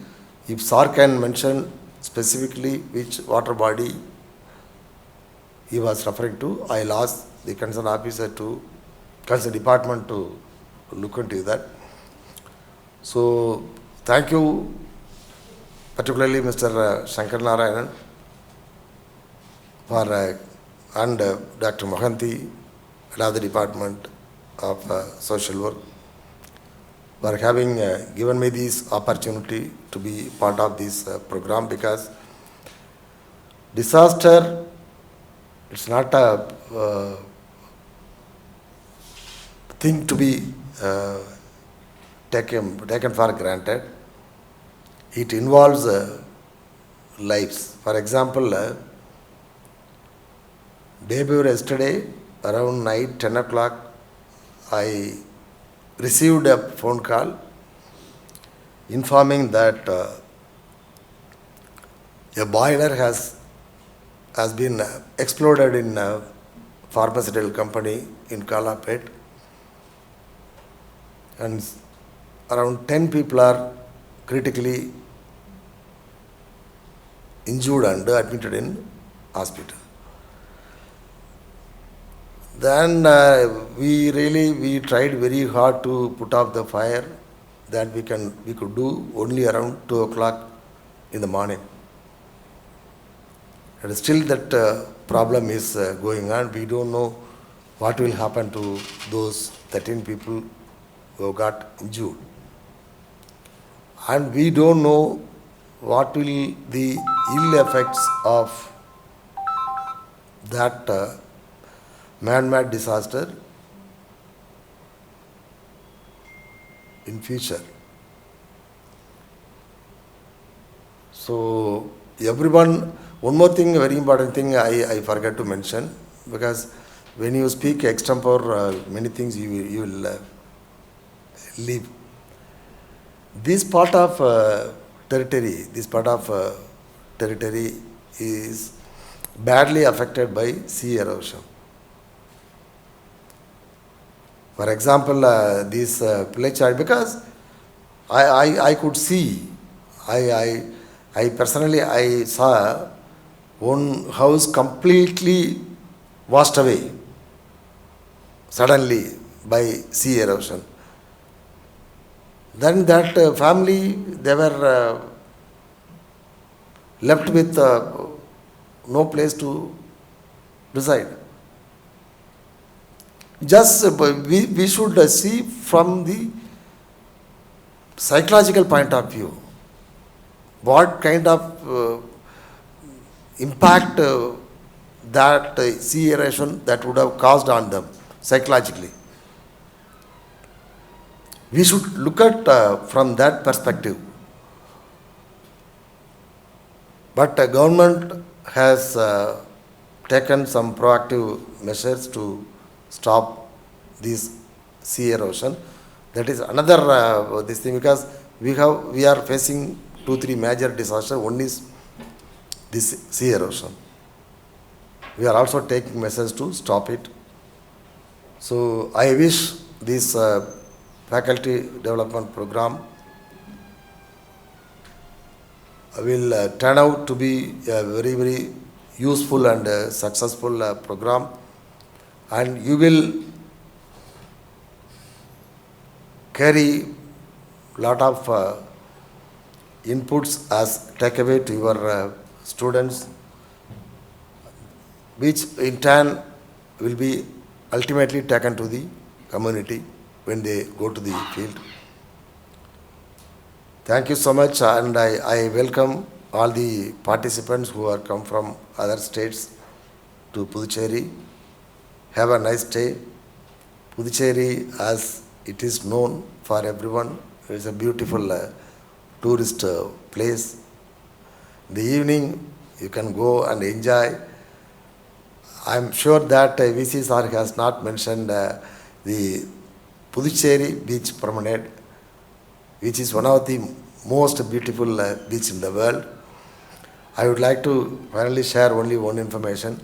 If sir can mention specifically which water body he was referring to, I'll ask the concerned officer to, concerned department to look into that. So, thank you, particularly Mr. Shankar Narayanan for, and Dr. Mohanty, head of the Department of Social Work, for having given me this opportunity to be part of this program, because disaster, it's not a thing to be taken for granted. It involves lives. For example, day before yesterday, around night 10 o'clock, I received a phone call informing that a boiler has been exploded in a pharmaceutical company in Kalapet, and around 10 people are critically injured and admitted in hospital. Then we tried very hard to put off the fire that we could do only around 2 o'clock in the morning. And still that problem is going on. We don't know what will happen to those 13 people who got injured. And we don't know what will the ill effects of that man-made disaster in future. So everyone, one more thing, very important thing I forgot to mention, because when you speak extempore many things you will leave. This part of territory is badly affected by sea erosion. For example, this village, because I could see, I personally I saw one house completely washed away suddenly by sea erosion. Then that family, they were left with no place to reside. Just we should see from the psychological point of view what kind of impact that sea erosion that would have caused on them psychologically. We should look at from that perspective. But the government has taken some proactive measures to stop this sea erosion. That is another this thing, because we are facing 2-3 major disasters. One is this sea erosion. we are also taking measures to stop it. So I wish this faculty development program will turn out to be a very, very useful and successful program, and you will carry lot of inputs as takeaway to your students, which in turn will be ultimately taken to the community when they go to the field. Thank you so much, and I welcome all the participants who are come from other states to Puducherry. Have a nice day. Puducherry, as it is known for everyone, is a beautiful tourist place. In the evening, you can go and enjoy. I am sure that VC sir has not mentioned the Puducherry beach promenade, which is one of the most beautiful beach in the world. I would like to finally share only one information.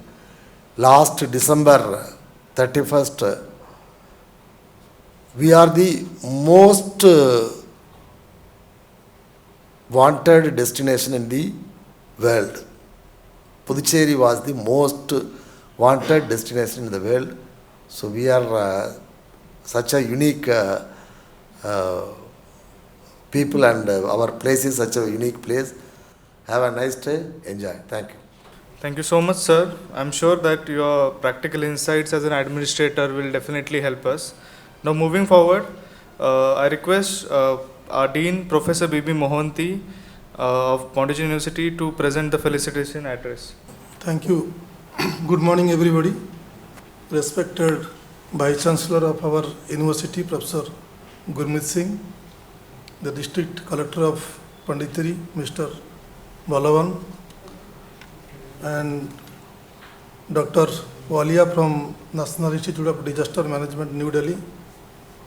Last December 31st, we are the most wanted destination in the world. Puducherry was the most wanted destination in the world. So we are such a unique people, and our place is such a unique place. Have a nice day. Enjoy. Thank you. Thank you so much, sir. I'm sure that your practical insights as an administrator will definitely help us. Now, moving forward, I request our Dean, Professor B.B. Mohanty of Pondicherry University, to present the felicitation address. Thank you. Good morning, everybody. Respected Vice Chancellor of our university, Professor Gurmeet Singh, the District Collector of Pondicherry, Mr. Balawan, and Dr. Walia from National Institute of Disaster Management, New Delhi,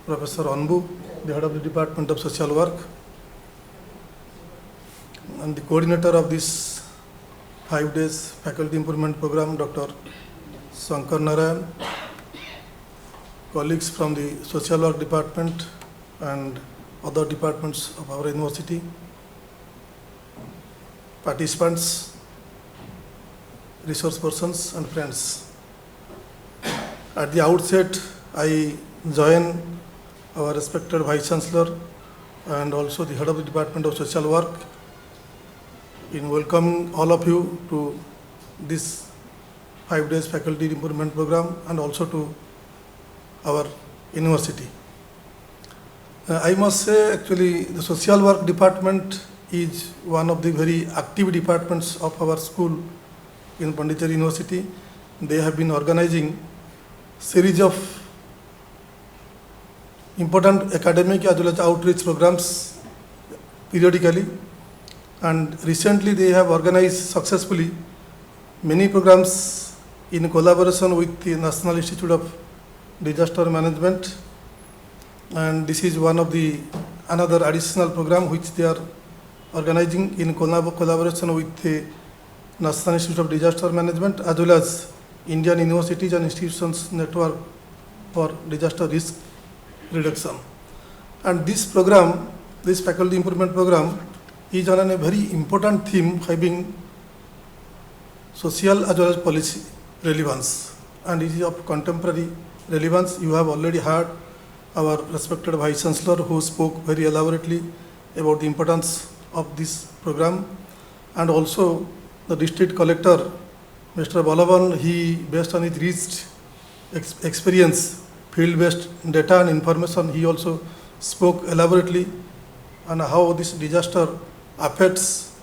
Professor Anbu, the Head of the Department of Social Work, and the coordinator of this 5 days faculty improvement program, Dr. Shankar Narayan, colleagues from the social work department and other departments of our university, participants, resource persons and friends. At the outset, I join our respected Vice Chancellor and also the Head of the Department of Social Work in welcoming all of you to this 5 days faculty improvement program and also to our university. I must say, actually, the social work department is one of the very active departments of our school in Pondicherry University. They have been organizing series of important academic as well as outreach programs periodically, and recently they have organized successfully many programs in collaboration with the National Institute of Disaster Management, and this is one of the another additional program which they are organizing in collaboration with the National Institute of Disaster Management as well as Indian Universities and Institutions Network for Disaster Risk Reduction. And this program, this faculty improvement program, is on a very important theme having social as well as policy relevance, and it is of contemporary relevance. You have already heard our respected Vice Chancellor who spoke very elaborately about the importance of this program, and also the District Collector, Mr. Balavan, he based on his rich experience, field-based data and information, he also spoke elaborately on how this disaster affects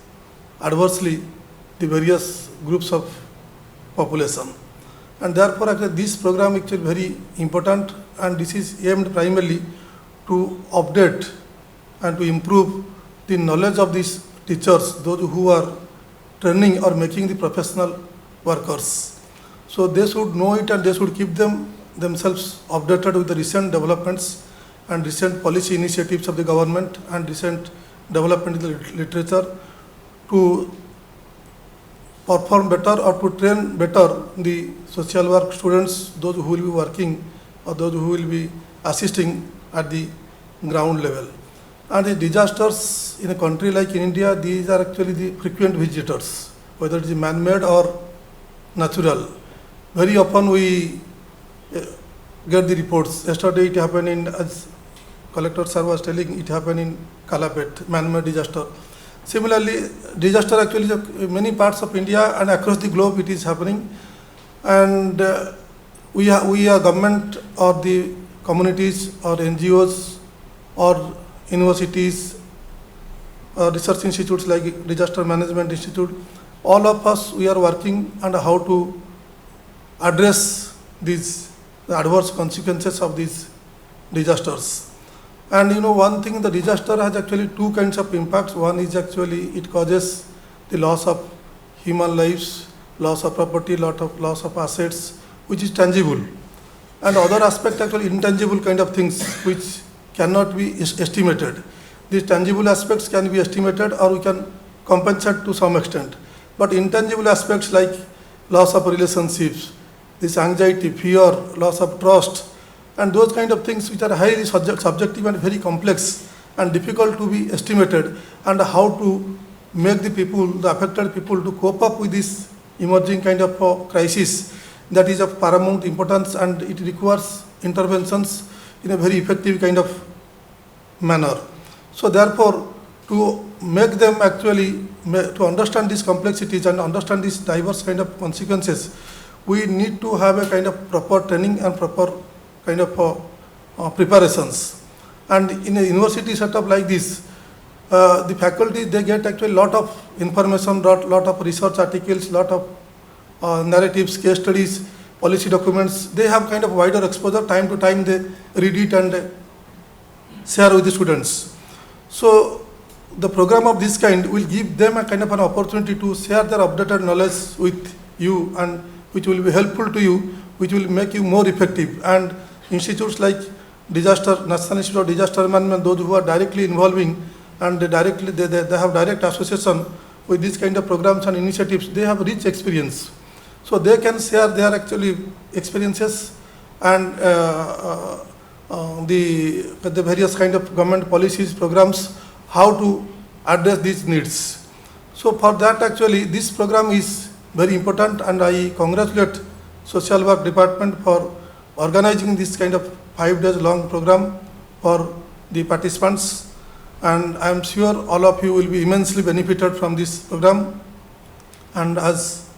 adversely the various groups of population. And therefore, actually, this program is very important, and this is aimed primarily to update and to improve the knowledge of these teachers, those who are training or making the professional workers. So they should know it and they should keep themselves updated with the recent developments and recent policy initiatives of the government and recent development in the literature to perform better or to train better the social work students, those who will be working or those who will be assisting at the ground level. And the disasters in a country like in India, these are actually the frequent visitors, whether it is man-made or natural. Very often we get the reports. Yesterday it happened in, as Collector Sir was telling, it happened in Kalapet, man-made disaster. Similarly, disaster actually in many parts of India and across the globe it is happening. And we are government or the communities or NGOs or universities or research institutes like Disaster Management Institute, all of us, we are working on how to address these the adverse consequences of these disasters. And you know, one thing, the disaster has actually two kinds of impacts. One is actually it causes the loss of human lives, loss of property, loss of assets, which is tangible. And other aspect actually intangible kind of things which cannot be estimated. These tangible aspects can be estimated or we can compensate to some extent. But intangible aspects like loss of relationships, this anxiety, fear, loss of trust, and those kind of things which are highly subjective and very complex and difficult to be estimated, and how to make the people, the affected people, to cope up with this emerging kind of crisis, that is of paramount importance, and it requires interventions in a very effective kind of manner. So therefore, to make them actually, to understand these complexities and understand these diverse kind of consequences, we need to have a kind of proper training and proper kind of preparations. And in a university setup like this, the faculty, they get actually a lot of information, lot of research articles, lot of narratives, case studies, policy documents. They have kind of wider exposure. Time to time they read it and share with the students. So the program of this kind will give them a kind of an opportunity to share their updated knowledge with you, and which will be helpful to you, which will make you more effective. And institutes like National Institute of Disaster Management, those who are directly involving and they have direct association with these kind of programs and initiatives, they have rich experience. So they can share their actually experiences and the various kind of government policies, programs, how to address these needs. So for that actually this program is very important, and I congratulate Social Work Department for organizing this kind of 5 days long program for the participants, and I am sure all of you will be immensely benefited from this program. And as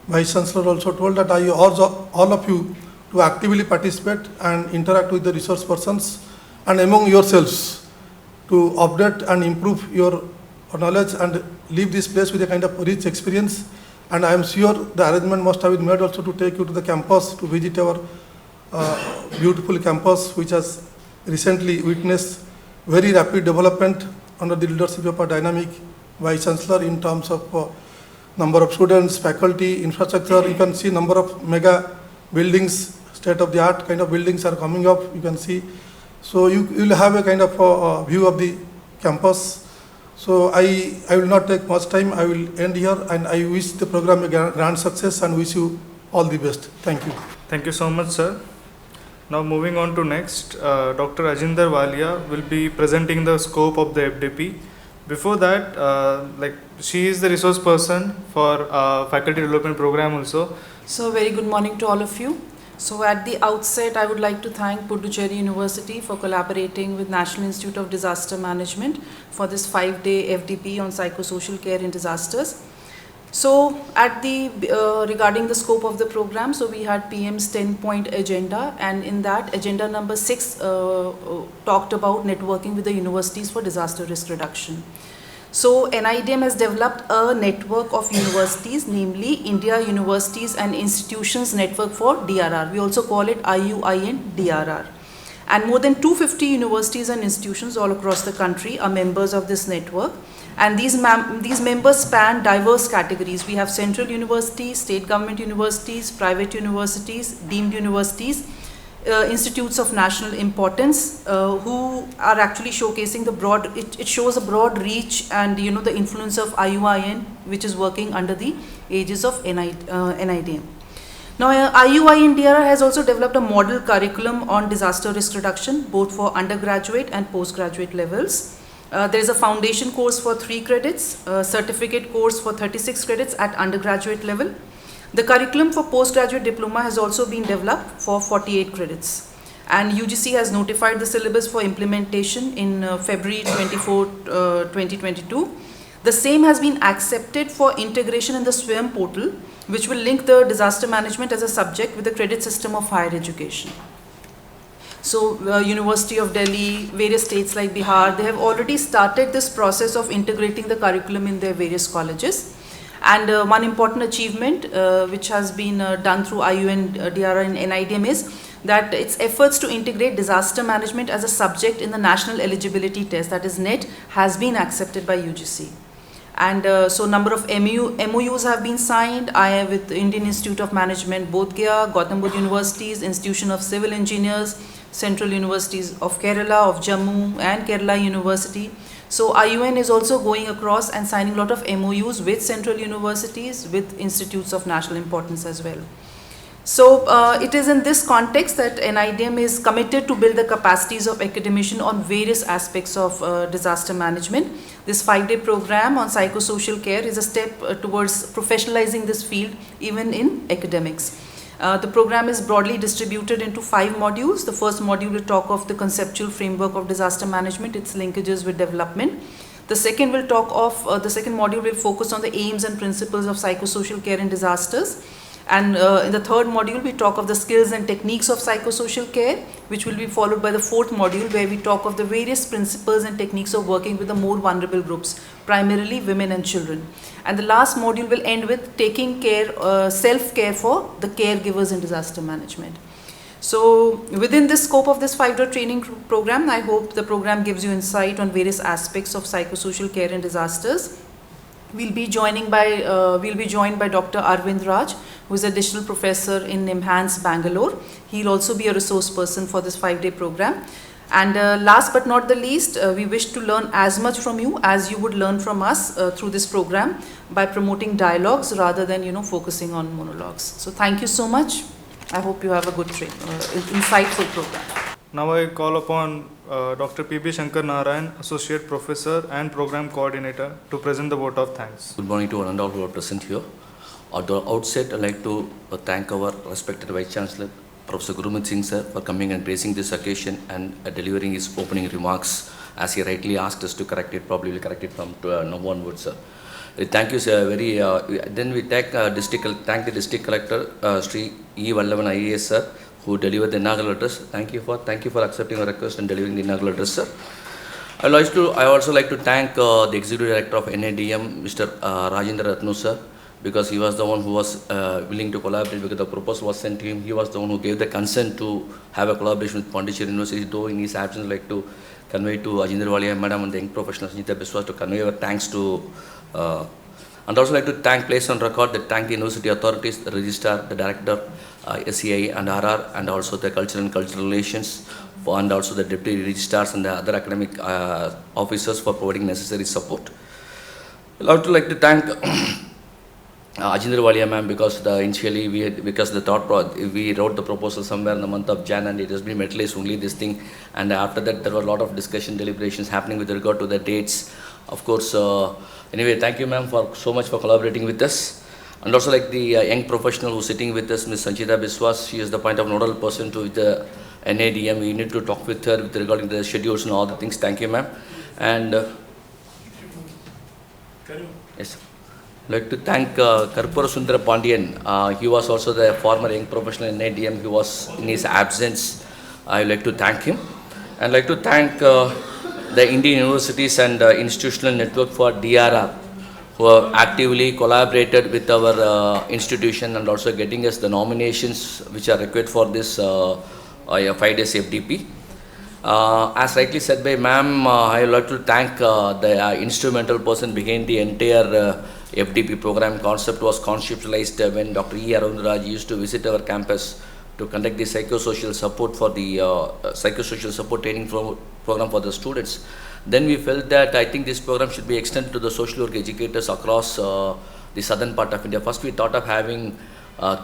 Vice Chancellor also told, that I urge all of you to actively participate and interact with the resource persons and among yourselves to update and improve your knowledge and leave this place with a kind of rich experience. And I am sure the arrangement must have been made also to take you to the campus to visit our beautiful campus, which has recently witnessed very rapid development under the leadership of a dynamic Vice Chancellor in terms of number of students, faculty, infrastructure. You can see number of mega buildings, state-of-the-art kind of buildings are coming up, you can see. So you will have a kind of view of the campus. So I will not take much time. I will end here, and I wish the program a grand success and wish you all the best. Thank you. Thank you so much, sir. Now moving on to next, Dr. Ajinder Walia will be presenting the scope of the FDP. Before that, she is the resource person for faculty development program also. So very good morning to all of you. So at the outset, I would like to thank Pondicherry University for collaborating with National Institute of Disaster Management for this 5-day FDP on psychosocial care in disasters. So at the regarding the scope of the program, so we had PM's 10-point agenda, and in that agenda number 6 talked about networking with the universities for disaster risk reduction. So NIDM has developed a network of universities, namely India Universities and Institutions Network for DRR. We also call it IUIN DRR. And more than 250 universities and institutions all across the country are members of this network. And these members span diverse categories. We have central universities, state government universities, private universities, deemed universities, institutes of national importance who are actually showcasing the broad, it shows a broad reach and the influence of IUIN, which is working under the aegis of NIDM. Now, IUIN DRR has also developed a model curriculum on disaster risk reduction, both for undergraduate and postgraduate levels. There is a foundation course for 3 credits, a certificate course for 36 credits at undergraduate level. The curriculum for postgraduate diploma has also been developed for 48 credits. And UGC has notified the syllabus for implementation in February 24, 2022. The same has been accepted for integration in the SWAYAM portal, which will link the disaster management as a subject with the credit system of higher education. So, University of Delhi, various states like Bihar, they have already started this process of integrating the curriculum in their various colleges. And one important achievement which has been done through IUN DRR and NIDM is that its efforts to integrate disaster management as a subject in the National Eligibility Test, that is NET, has been accepted by UGC. And so number of MOUs have been signed with the Indian Institute of Management, Bodh Gaya, Gautam Buddha Universities, Institution of Civil Engineers, Central Universities of Kerala, of Jammu and Kerala University. So IUN is also going across and signing a lot of MOUs with central universities, with institutes of national importance as well. So it is in this context that NIDM is committed to build the capacities of academicians on various aspects of disaster management. This 5-day program on psychosocial care is a step towards professionalizing this field even in academics. The program is broadly distributed into 5 modules. The first module will talk of the conceptual framework of disaster management, its linkages with development. The second will talk of, the second module will focus on the aims and principles of psychosocial care in disasters. And in the third module, we talk of the skills and techniques of psychosocial care, which will be followed by the fourth module, where we talk of the various principles and techniques of working with the more vulnerable groups, primarily women and children. And the last module will end with taking care, self-care for the caregivers in disaster management. So within this scope of this 5-day training program, I hope the program gives you insight on various aspects of psychosocial care in disasters. We'll be joined by Dr. Arvind Raj, who is a additional professor in NIMHANS, Bangalore. He'll also be a resource person for this 5-day program. And last but not the least, we wish to learn as much from you as you would learn from us through this program by promoting dialogues rather than focusing on monologues. So thank you so much. I hope you have a good, insightful program. Now I call upon Dr. P.B. Shankar Narayan, Associate Professor and Program Coordinator, to present the vote of thanks. Good morning to one and all who are present here. At the outset, I'd like to thank our respected Vice Chancellor, Professor Gurumit Singh sir, for coming and gracing this occasion and delivering his opening remarks. As he rightly asked us to correct it, probably we'll correct it from now onwards, sir. Thank you, sir. Then we thank the District Collector, Sri E. Vallavan IAS, sir, who delivered the inaugural address. Thank you for accepting our request and delivering the inaugural address, sir. I also like to thank the Executive Director of NADM, Mr. Rajendra Ratnu, sir, because he was the one who was willing to collaborate because the proposal was sent to him. He was the one who gave the consent to have a collaboration with Pondicherry University, though in his absence, I'd like to convey to Ajindra Walia Madam and the young professional Sanjita Biswas to convey our thanks to and also like to place on record that thank the university authorities, the registrar, the director, SCI and RR, and also the cultural relations, and also the deputy registrars and the other academic officers for providing necessary support. I'd also like to thank Ajindra Walia ma'am because initially we wrote the proposal somewhere in the month of Jan and it has been materialized only this thing, and after that there were a lot of discussion, deliberations happening with regard to the dates. Of course, anyway, thank you ma'am for so much for collaborating with us. And also like the young professional who's sitting with us, Ms. Sanchita Biswas, she is the point of nodal person to the NADM. We need to talk with her with regarding the schedules and all the things. Thank you ma'am. And yes, I'd like to thank Karpura Sundara Pandian. He was also the former young professional in NADM. He was in his absence. I'd like to thank him. And I'd like to thank the Indian universities and institutional network for DRR, who have actively collaborated with our institution and also getting us the nominations which are required for this 5 days FDP. As rightly said by ma'am, I would like to thank the instrumental person behind the entire FDP program. Concept was conceptualized when Dr. E. Arundraj used to visit our campus to conduct the psychosocial support for the psychosocial support training program for the students. Then we felt that I think this program should be extended to the social work educators across the southern part of India. First we thought of having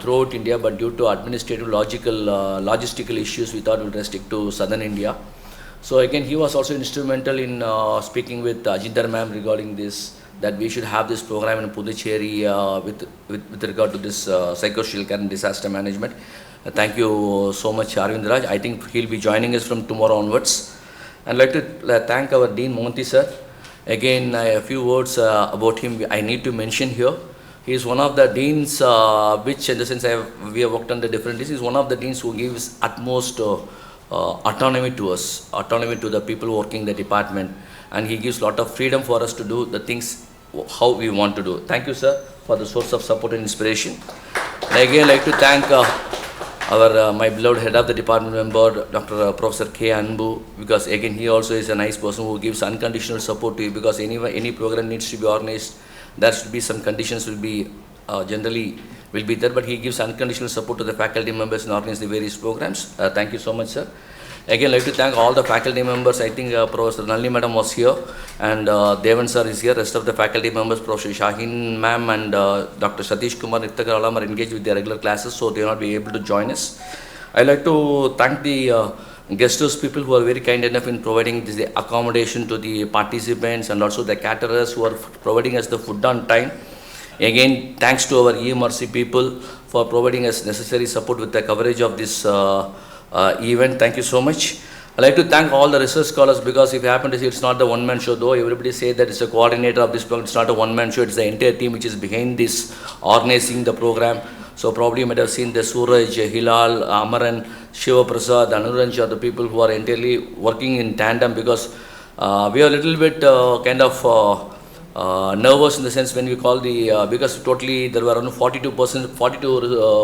throughout India, but due to administrative logistical issues, we thought we would restrict to southern India. So again, he was also instrumental in speaking with Ajindar ma'am regarding this, that we should have this program in Pondicherry with regard to this psychosocial care and disaster management. Thank you so much, Arvind Raj. I think he'll be joining us from tomorrow onwards. I'd like to thank our Dean Mohanty sir. Again, a few words about him I need to mention here. He is one of the deans, which in the sense we have worked under different deans. He is one of the deans who gives utmost autonomy to us, autonomy to the people working in the department, and he gives a lot of freedom for us to do the things how we want to do. Thank you, sir, for the source of support and inspiration. And again, I'd like to thank my beloved head of the department member, Dr. Professor K. Anbu, because again he also is a nice person who gives unconditional support to you, because any program needs to be organized, there should be some conditions will be generally will be there, but he gives unconditional support to the faculty members in organizing the various programs. Thank you so much, sir. Again, I'd like to thank all the faculty members. I think Professor Nalini madam was here, and Devan sir is here. Rest of the faculty members, Professor Shaheen ma'am and Dr. Satish Kumar Nittakar Alam are engaged with their regular classes, so they will not be able to join us. I'd like to thank the guest house people who are very kind enough in providing this accommodation to the participants, and also the caterers who are providing us the food on time. Again, thanks to our EMRC people for providing us necessary support with the coverage of this event. Thank you so much. I'd like to thank all the research scholars, because if you happen to see, it's not the one-man show, though everybody say that it's a coordinator of this program. It's not a one-man show, it's the entire team which is behind this, organizing the program. So probably you might have seen the Suraj, Hilal, Amaran, Shiva Prasad, Anuranj are the people who are entirely working in tandem, because we are a little bit kind of nervous in the sense when we call the, because totally there were around 42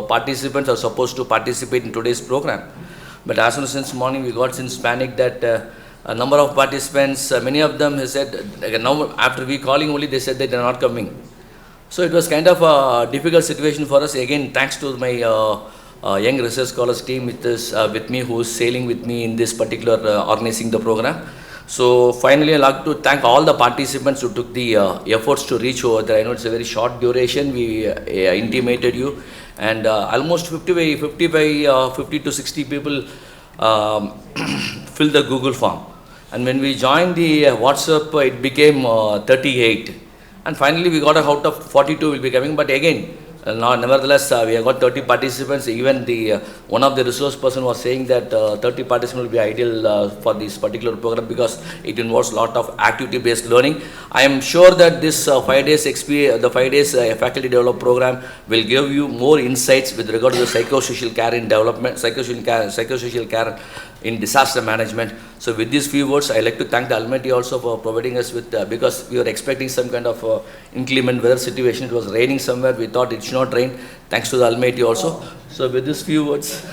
participants are supposed to participate in today's program. But as soon as since morning we got since panic that a number of participants, many of them has said, now after we calling only they said that they are not coming. So it was kind of a difficult situation for us. Again, thanks to my young research scholars team with me, who is sailing with me in this particular organizing the program. So finally, I'd like to thank all the participants who took the efforts to reach over there. I know it's a very short duration. We intimated you, and almost 50 to 60 people filled the Google form. And when we joined the WhatsApp, it became 38. And finally, we got out of 42 will be coming. But again, nevertheless, we have got 30 participants. Even the one of the resource person was saying that 30 participants will be ideal for this particular program, because it involves a lot of activity-based learning. I am sure that this 5 days experience, the 5 days faculty development program will give you more insights with regard to the psychosocial care in development, psychosocial care in disaster management. So with these few words, I like to thank the Almighty also for providing us with, because we were expecting some kind of inclement weather situation. It was raining somewhere. We thought it should not rain. Thanks to the Almighty also. So with these few words,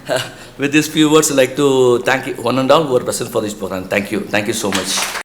I'd like to thank one and all who are present for this program. Thank you. Thank you so much.